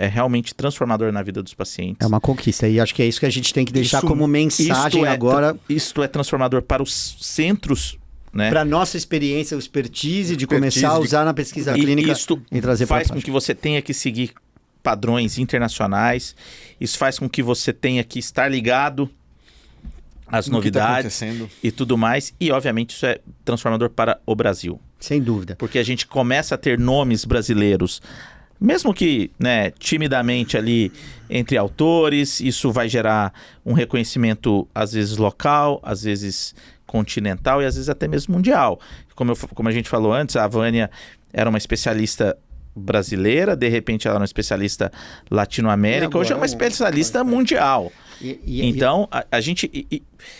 realmente transformador na vida dos pacientes. É uma conquista e acho que é isso que a gente tem que deixar como mensagem agora. Isto é transformador para os centros, né? Para nossa experiência, o expertise de começar a usar na pesquisa clínica e trazer faz com que você tenha que seguir padrões internacionais. Isso faz com que você tenha que estar ligado às novidades e tudo mais. E, obviamente, isso é transformador para o Brasil. Sem dúvida. Porque a gente começa a ter nomes brasileiros, mesmo que, né, timidamente ali entre autores. Isso vai gerar um reconhecimento, às vezes local, às vezes continental e às vezes até mesmo mundial. Como a gente falou antes, a Vânia era uma especialista brasileira, de repente ela era uma especialista latino-américa, hoje é uma especialista mundial. Então, a gente...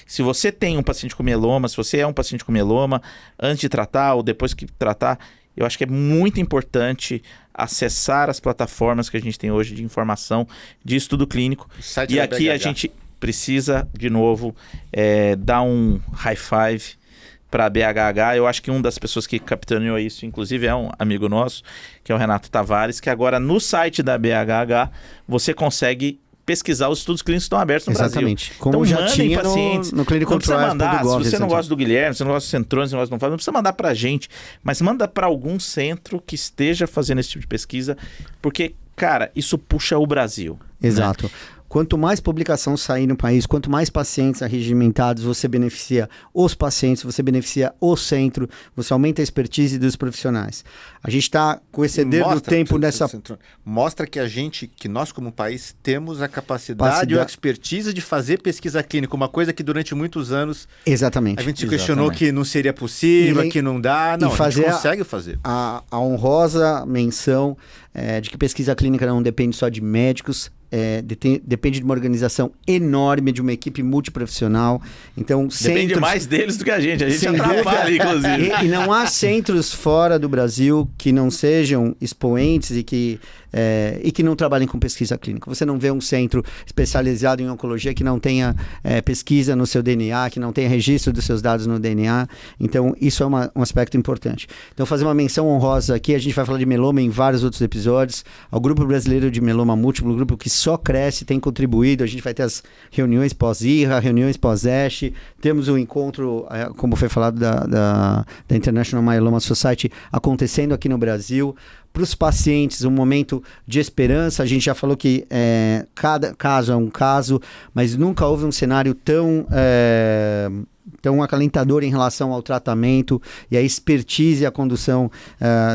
se você tem um paciente com mieloma, se você é um paciente com mieloma, antes de tratar ou depois que tratar, eu acho que é muito importante acessar as plataformas que a gente tem hoje de informação de estudo clínico. E aqui a gente precisa, de novo, dar um high five para a BHH. Eu acho que uma das pessoas que capitaneou isso, inclusive, é um amigo nosso, que é o Renato Tavares, que agora no site da BHH você consegue pesquisar os estudos clínicos que estão abertos no Exatamente. Brasil. Como então, já tinha pacientes no Clinical Trials. Se você não gosta do Guilherme, se você não gosta do Centrone, se você não gosta do Fábio, não precisa mandar para a gente, mas manda para algum centro que esteja fazendo esse tipo de pesquisa, porque, cara, isso puxa o Brasil. Exato. Né? Quanto mais publicação sair no país, quanto mais pacientes arregimentados, você beneficia os pacientes, você beneficia o centro, você aumenta a expertise dos profissionais. A gente está com esse exceder do tempo nessa... Mostra que nós como país temos a capacidade ou a expertise de fazer pesquisa clínica, uma coisa que durante muitos anos exatamente, a gente se questionou que não seria possível, que não dá. Não, a gente consegue fazer. A honrosa menção de que pesquisa clínica não depende só de médicos, depende de uma organização enorme, de uma equipe multiprofissional. Então, depende mais deles do que a gente atrapalha, inclusive. E não há centros fora do Brasil que não sejam expoentes e que não trabalhem com pesquisa clínica. Você não vê um centro especializado em oncologia que não tenha pesquisa no seu DNA, que não tenha registro dos seus dados no DNA. Então, isso é um aspecto importante. Então, fazer uma menção honrosa aqui, a gente vai falar de mieloma em vários outros episódios, ao Grupo Brasileiro de Mieloma Múltiplo, grupo que só cresce, tem contribuído. A gente vai ter as reuniões pós-IRA, reuniões pós-ESH, temos um encontro, como foi falado, da International Myeloma Society acontecendo aqui no Brasil. Para os pacientes, um momento de esperança. A gente já falou que cada caso é um caso, mas nunca houve um cenário tão acalentador em relação ao tratamento e a expertise e a condução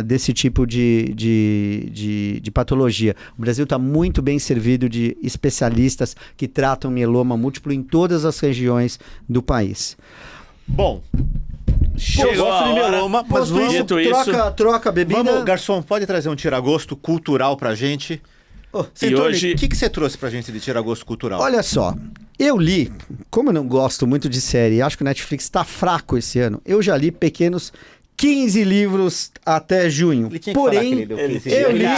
desse tipo de patologia. O Brasil está muito bem servido de especialistas que tratam mieloma múltiplo em todas as regiões do país. Bom, eu gosto de mieloma, mas troca a bebida. Vamos, garçom, pode trazer um tiragosto cultural pra gente? Centrone, o que você trouxe pra gente de tiragosto cultural? Olha só, eu li, como eu não gosto muito de série, acho que o Netflix está fraco esse ano, eu já li pequenos 15 livros até junho. Porém, ele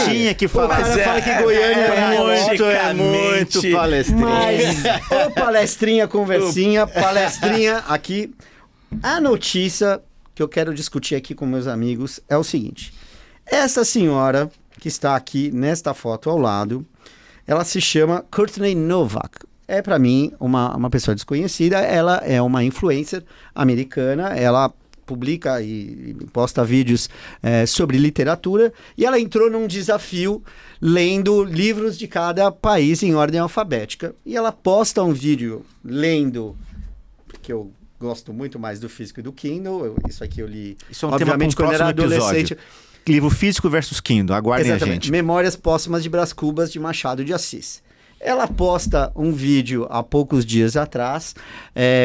tinha que falar. O cara fala que Goiânia é muito palestrinha. Mas, palestrinha, conversinha, palestrinha aqui. A notícia que eu quero discutir aqui com meus amigos é o seguinte. Essa senhora que está aqui nesta foto ao lado, ela se chama Courtney Novak. É para mim uma pessoa desconhecida, ela é uma influencer americana, ela publica e posta vídeos sobre literatura, e ela entrou num desafio lendo livros de cada país em ordem alfabética. E ela posta um vídeo lendo, porque eu gosto muito mais do físico e do Kindle, isso aqui eu li, isso é um obviamente, tema quando era adolescente. Episódio. Livro físico versus Kindle, aguardem a gente. Memórias Póstumas de Brás Cubas, de Machado de Assis. Ela posta um vídeo há poucos dias atrás,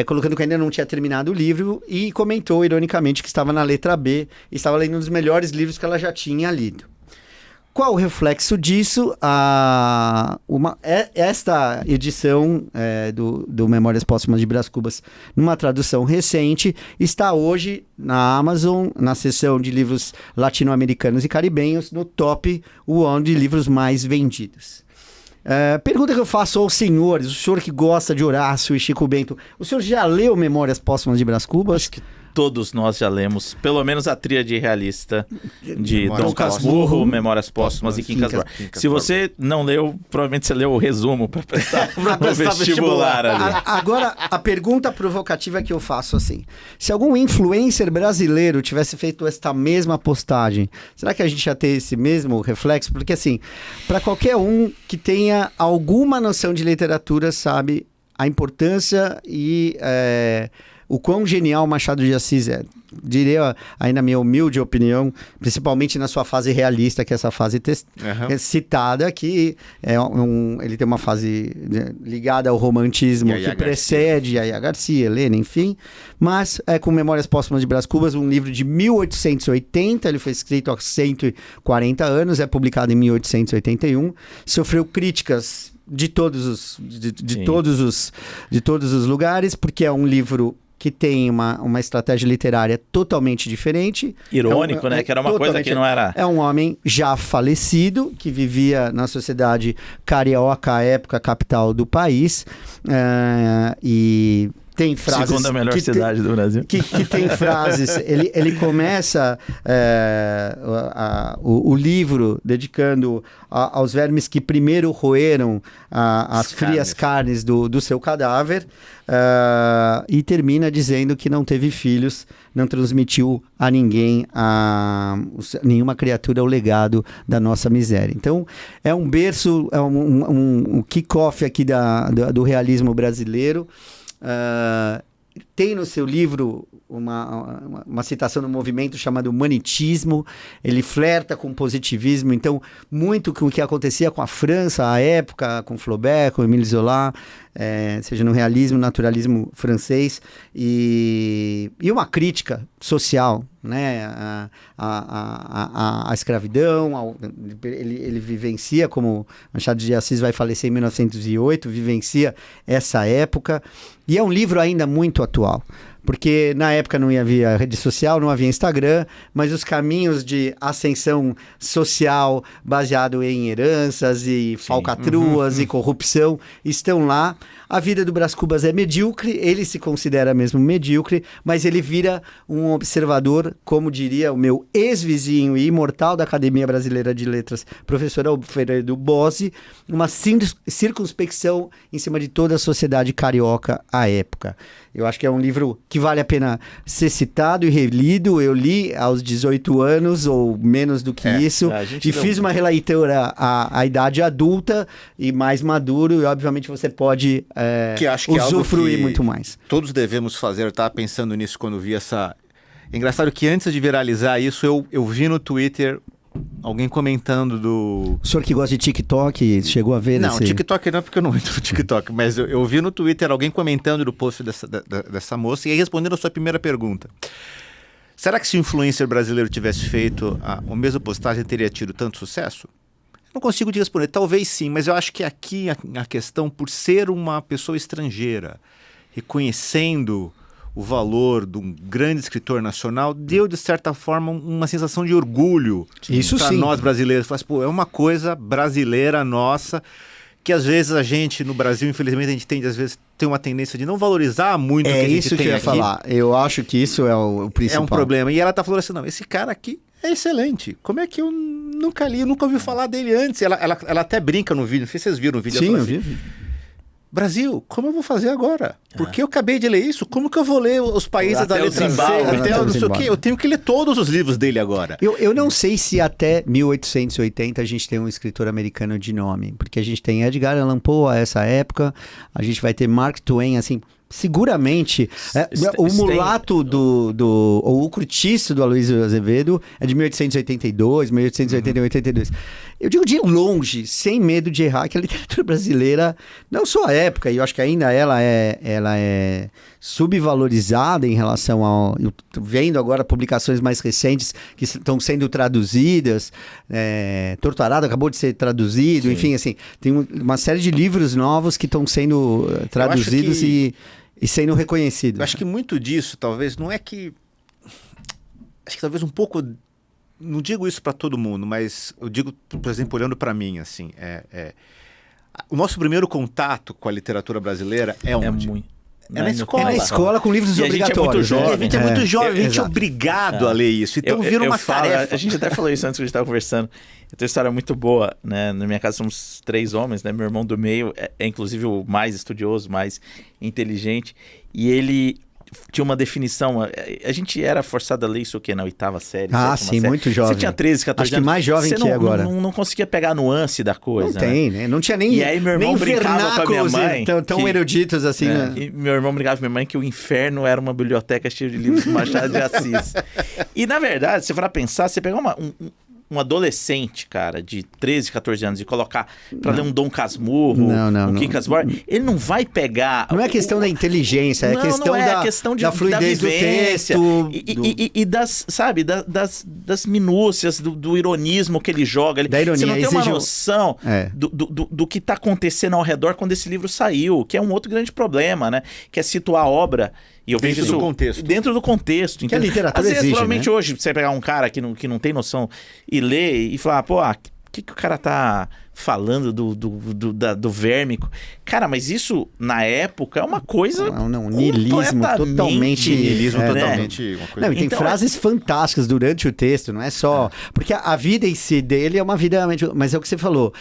colocando que ainda não tinha terminado o livro, e comentou, ironicamente, que estava na letra B, e estava lendo um dos melhores livros que ela já tinha lido. Qual o reflexo disso? Esta edição do Memórias Póstumas de Brás Cubas, numa tradução recente, está hoje na Amazon, na seção de livros latino-americanos e caribenhos, no top 1 de livros mais vendidos. Pergunta que eu faço aos senhores, o senhor que gosta de Horácio e Chico Bento, o senhor já leu Memórias Póstumas de Brás Cubas? Acho que todos nós já lemos, pelo menos a tríade realista de Dom Casmurro, Memórias Póstumas e Quincas Borba. Se você não leu, provavelmente você leu o resumo para prestar o vestibular ali. Agora, a pergunta provocativa que eu faço assim, se algum influencer brasileiro tivesse feito esta mesma postagem, será que a gente ia ter esse mesmo reflexo? Porque assim, para qualquer um que tenha alguma noção de literatura, sabe a importância e o quão genial Machado de Assis é. Diria, aí na minha humilde opinião, principalmente na sua fase realista, que é essa fase citada, que ele tem uma fase ligada ao romantismo que precede Yaya Garcia, Helena, enfim. Mas com Memórias Póstumas de Brás Cubas, um livro de 1880, ele foi escrito há 140 anos, é publicado em 1881, sofreu críticas de todos os lugares, porque é um livro que tem uma estratégia literária totalmente diferente. Irônico, né? Que era uma coisa que não era... É um homem já falecido, que vivia na sociedade carioca, à época capital do país, e tem frases... Segunda melhor cidade do Brasil. Que tem frases... Ele começa o livro dedicando aos vermes que primeiro roeram as frias carnes do seu cadáver, e termina dizendo que não teve filhos, não transmitiu a ninguém, nenhuma criatura, o legado da nossa miséria. Então, é um berço, é um kick-off aqui do realismo brasileiro. Tem no seu livro uma citação do movimento chamado Humanitismo. Ele flerta com positivismo, então muito com o que acontecia com a França à época, com Flaubert, com Émile Zola, seja no realismo, naturalismo francês, e uma crítica social, né, a escravidão. Ele vivencia, como Machado de Assis vai falecer em 1908, vivencia essa época, e é um livro ainda muito atual, porque na época não havia rede social, não havia Instagram, mas os caminhos de ascensão social baseado em heranças e falcatruas e corrupção estão lá. A vida do Brás Cubas é medíocre, ele se considera mesmo medíocre, mas ele vira um observador, como diria o meu ex-vizinho e imortal da Academia Brasileira de Letras, professor Alfredo Bossi, uma circunspecção em cima de toda a sociedade carioca à época. Eu acho que é um livro que vale a pena ser citado e relido. Eu li aos 18 anos, ou menos do que isso, e fiz uma releitura à idade adulta e mais maduro, e obviamente você pode usufruir muito mais. Todos devemos fazer. Eu estava pensando nisso quando vi essa... Engraçado que antes de viralizar isso, eu vi no Twitter alguém comentando do... O senhor que gosta de TikTok, chegou a ver? Não, TikTok não, porque eu não entro no TikTok, mas eu vi no Twitter alguém comentando do post dessa moça, e aí respondendo a sua primeira pergunta. Será que se o influencer brasileiro tivesse feito a mesma postagem, teria tido tanto sucesso? Eu não consigo te responder. Talvez sim, mas eu acho que aqui a questão, por ser uma pessoa estrangeira, reconhecendo o valor de um grande escritor nacional, deu, de certa forma, uma sensação de orgulho para nós brasileiros. Fala assim, pô, é uma coisa brasileira nossa, que às vezes a gente, no Brasil, infelizmente, a gente tem uma tendência de não valorizar muito o que a gente tem aqui. É isso que eu ia falar. Eu acho que isso é o principal. É um problema. E ela tá falando assim, não, esse cara aqui é excelente. Como é que eu nunca li, nunca ouvi falar dele antes? Ela até brinca no vídeo, não sei se vocês viram o vídeo. Sim, eu vi. Brasil, como eu vou fazer agora? Porque eu acabei de ler isso, como que eu vou ler os países da letra C? Até não sei o quê. Eu tenho que ler todos os livros dele agora. Eu não sei se até 1880 a gente tem um escritor americano de nome, porque a gente tem Edgar Allan Poe a essa época, a gente vai ter Mark Twain, assim... Seguramente, o Mulato ou o Curtiço do Aloysio Azevedo é de 1882, 1882. Eu digo de longe, sem medo de errar, que a literatura brasileira, não só a época, e eu acho que ainda ela é subvalorizada em relação ao... Eu tô vendo agora publicações mais recentes que estão sendo traduzidas, Torturado acabou de ser traduzido, sim. Enfim, assim, tem uma série de livros novos que estão sendo traduzidos e sendo reconhecido. Eu acho que muito disso, talvez, não é que... Acho que talvez um pouco... Não digo isso para todo mundo, mas eu digo, por exemplo, olhando para mim, assim... O nosso primeiro contato com a literatura brasileira é onde? É na escola. É na escola com livros obrigatórios. A gente é muito jovem, a gente é obrigado a ler isso. Então vira uma tarefa. A gente até falou isso antes que a gente estava conversando. Eu tenho uma história muito boa, né? Na minha casa somos 3 homens, né? Meu irmão do meio é inclusive o mais estudioso, mais inteligente. E ele tinha uma definição. A gente era forçado a ler isso o quê? Na 8ª série. Ah, sim, série. muito jovem. Você tinha 13, 14 anos. Acho que mais jovem que agora. Não conseguia pegar a nuance da coisa. Não tem, né? Não tinha nem. E aí meu irmão brincava com a minha mãe. Tão eruditos assim, né? E meu irmão brincava com a minha mãe que o inferno era uma biblioteca cheia de livros do Machado de Assis. E na verdade, se você for pensar, você pegar um adolescente, cara, de 13, 14 anos e colocar pra ler um Dom Casmurro, um Quincas Borges, ele não vai pegar... Não é questão da inteligência, é questão da fluidez da vivência, do texto. E das, sabe, das minúcias, do ironismo que ele joga. Da ironia. Você não tem uma noção do que tá acontecendo ao redor quando esse livro saiu, que é um outro grande problema, né? Que é situar a obra... E eu vejo isso dentro do contexto. Que a literatura às vezes, exige, provavelmente né? Hoje, você pegar um cara que não tem noção e ler e falar, pô, o que o cara tá falando do vérmico? Cara, mas isso, na época, é uma coisa... Não, niilismo totalmente... Niilismo totalmente... Uma coisa... Não, e tem frases fantásticas durante o texto, não é só... Porque a vida em si dele é uma vida... Mas é o que você falou,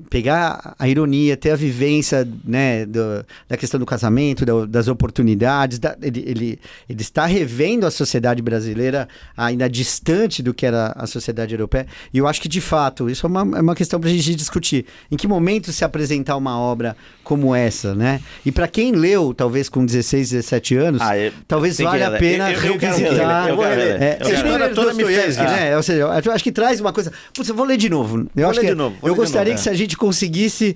pegar a ironia, ter a vivência, né, da questão do casamento, das oportunidades, ele está revendo a sociedade brasileira ainda distante do que era a sociedade europeia, e eu acho que, de fato, isso é uma questão pra gente discutir. Em que momento se apresentar uma obra como essa, né? E para quem leu, talvez com 16, 17 anos, talvez valha a pena revisitar. Eu quero ler. A história toda me fez, né? Ou seja, eu acho que traz uma coisa... Putz, eu vou ler de novo. Eu gostaria que se a gente conseguisse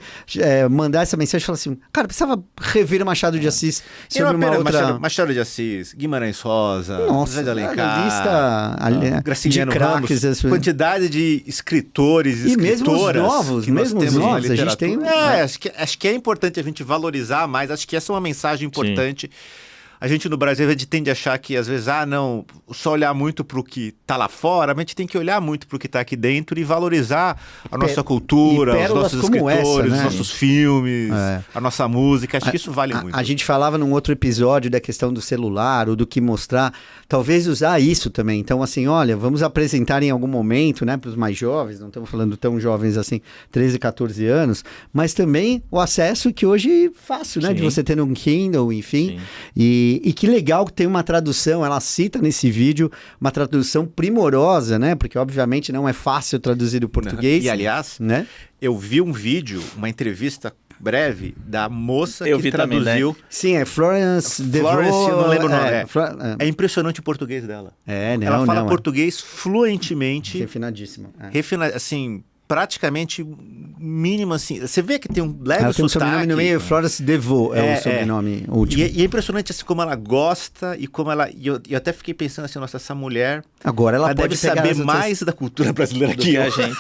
mandar essa mensagem e falar assim, cara, precisava rever Machado de Assis sobre uma outra... Machado de Assis, Guimarães Rosa, José de Alencar, Graciliano Ramos, quantidade de escritores, escritoras... Mesmo os novos, a gente tem... Acho que é importante a gente valorizar mais, acho que essa é uma mensagem importante. Sim. A gente no Brasil, a gente tende a achar que às vezes, não, só olhar muito para o que está lá fora, mas a gente tem que olhar muito para o que está aqui dentro e valorizar a nossa cultura, os nossos escritores, né? Os nossos filmes, a nossa música, acho que isso vale muito. A gente falava num outro episódio da questão do celular, ou do que mostrar, talvez usar isso também. Então, assim, olha, vamos apresentar em algum momento, né, para os mais jovens, não estamos falando tão jovens assim, 13, 14 anos, mas também o acesso que hoje é fácil, né, de você ter um Kindle, enfim, e que legal que tem uma tradução, ela cita nesse vídeo uma tradução primorosa, né? Porque obviamente não é fácil traduzir do português. E aliás, né? Eu vi um vídeo, uma entrevista breve da moça que traduziu. Também, né? Sim, é Florence DeVoe. Eu não lembro o nome. É impressionante o português dela. Ela fala português fluentemente. Refinadíssimo. Assim, praticamente mínimo, assim. Você vê que tem um leve sotaque. Tem um sobrenome no meio, Florence DeVoe é o sobrenome último. E é impressionante assim, como ela gosta e como ela... E eu até fiquei pensando assim, nossa, essa mulher... Agora ela deve saber mais da cultura brasileira do que a gente.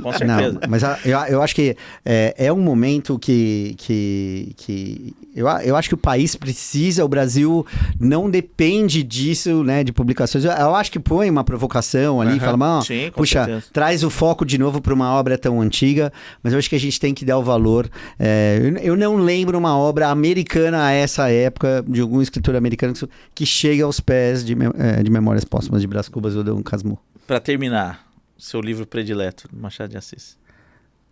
Com certeza. Não, mas eu acho que é um momento que eu acho que o país precisa, o Brasil não depende disso, né, de publicações. Eu acho que põe uma provocação ali, fala, puxa, certeza. Traz o foco de novo para uma obra tão antiga, mas eu acho que a gente tem que dar o valor. Eu não lembro uma obra americana a essa época, de algum escritor americano que chega aos pés de Memórias Póstumas de Brás Cubas ou Dom Casmurro. Para terminar, seu livro predileto, Machado de Assis.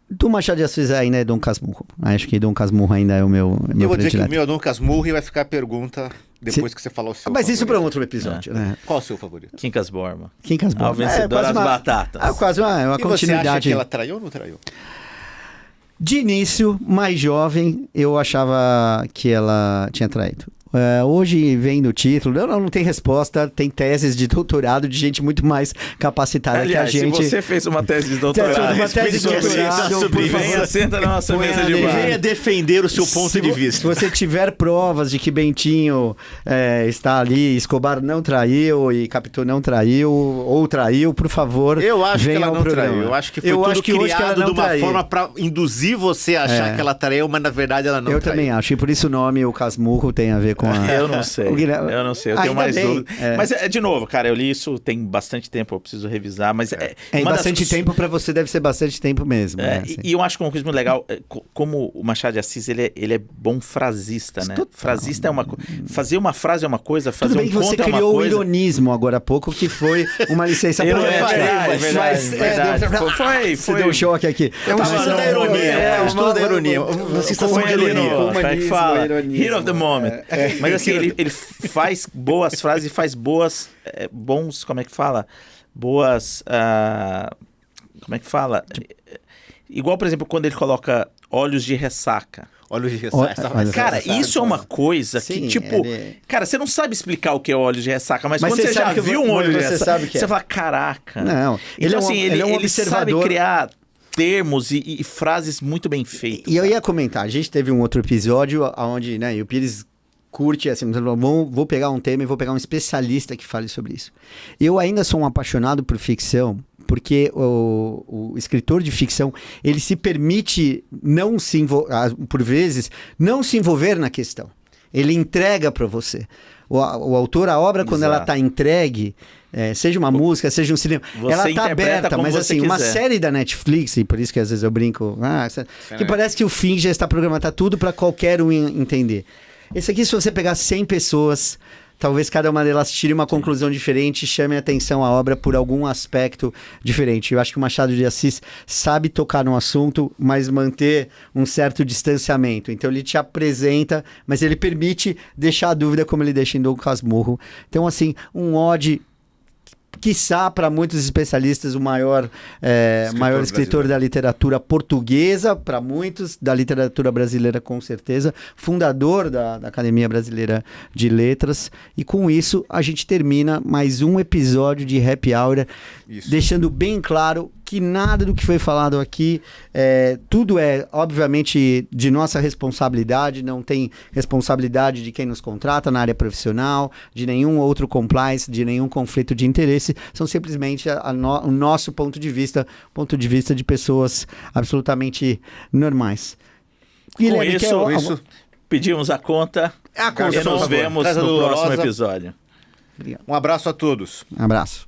Do Machado de Assis ainda é Dom Casmurro. Acho que Dom Casmurro ainda é o meu Eu vou dizer que o meu é Dom Casmurro e vai ficar a pergunta depois que você falar o seu Mas favorito. isso para um outro episódio, né? Qual o seu favorito? Quincas Borba. Quincas Borba. O vencedor das batatas. Quase uma e continuidade. Você acha que ela traiu ou não traiu? De início, mais jovem, eu achava que ela tinha traído. Hoje, vendo o título, não tem resposta, tem teses de doutorado de gente muito mais capacitada. Aliás, que a gente. Se você fez uma tese de doutorado, uma tese de doutorado, venha, senta na nossa mesa de bar. Venha defender o seu ponto de vista. Se você tiver provas de que Bentinho está ali, Escobar não traiu e Capitu não traiu, ou traiu, por favor, eu acho que ela não programa. traiu. Eu acho que foi tudo criado de uma forma para induzir você a achar que ela traiu, mas na verdade ela não traiu. Eu também acho, e por isso o nome, o Casmurro, tem a ver com a... Eu não sei, eu tenho mais dúvida. Mas, de novo, cara, eu li isso tem bastante tempo, eu preciso revisar, mas... bastante tempo para você deve ser bastante tempo mesmo. Né, assim. E eu acho que uma coisa muito legal, como o Machado de Assis, ele é bom frasista, né? Total. Frasista é uma coisa... Fazer uma frase é uma coisa, fazer Tudo bem um que você conto é uma criou coisa... o ironismo agora há pouco, que foi uma licença poética. Verdade. Foi deu um choque aqui. É um estudo da ironia. Estudo da ironia. Uma sensação de ironia. Fala, hero of the moment. Mas assim, ele faz boas frases e faz bons, como é que fala? Boas, como é que fala? Igual, por exemplo, quando ele coloca olhos de ressaca. Olhos de ressaca. Cara, isso é uma coisa que, tipo... Cara, você não sabe explicar o que é olhos de ressaca, mas quando você já viu um olho de ressaca, você fala, caraca. Não, então, assim, ele observador... sabe criar termos e frases muito bem feitas. E eu ia comentar, a gente teve um outro episódio onde, né, e o Pires curte, assim, vou pegar um tema e vou pegar um especialista que fale sobre isso. Eu ainda sou um apaixonado por ficção, porque o escritor de ficção, ele se permite por vezes, não se envolver na questão. Ele entrega para você. O autor, a obra, quando ela está entregue, seja uma música, seja um cinema, ela está aberta, mas assim, uma série da Netflix, e por isso que às vezes eu brinco, que parece que o fim já está programado, tá tudo para qualquer um entender. Esse aqui, se você pegar 100 pessoas, talvez cada uma delas tire uma conclusão diferente e chame a atenção à obra por algum aspecto diferente. Eu acho que o Machado de Assis sabe tocar no assunto, mas manter um certo distanciamento. Então ele te apresenta, mas ele permite deixar a dúvida como ele deixa em Dom Casmurro. Então, assim, um ode... quiçá para muitos especialistas o maior escritor da literatura portuguesa, para muitos da literatura brasileira com certeza, fundador da Academia Brasileira de Letras, e com isso a gente termina mais um episódio de Happy Hour, deixando bem claro que nada do que foi falado aqui, tudo é obviamente de nossa responsabilidade, não tem responsabilidade de quem nos contrata na área profissional, de nenhum outro compliance, de nenhum conflito de interesse, são simplesmente o nosso ponto de vista de pessoas absolutamente normais. Guilherme, com isso pedimos a conta e nos vemos no próximo episódio. Um abraço a todos. Um abraço.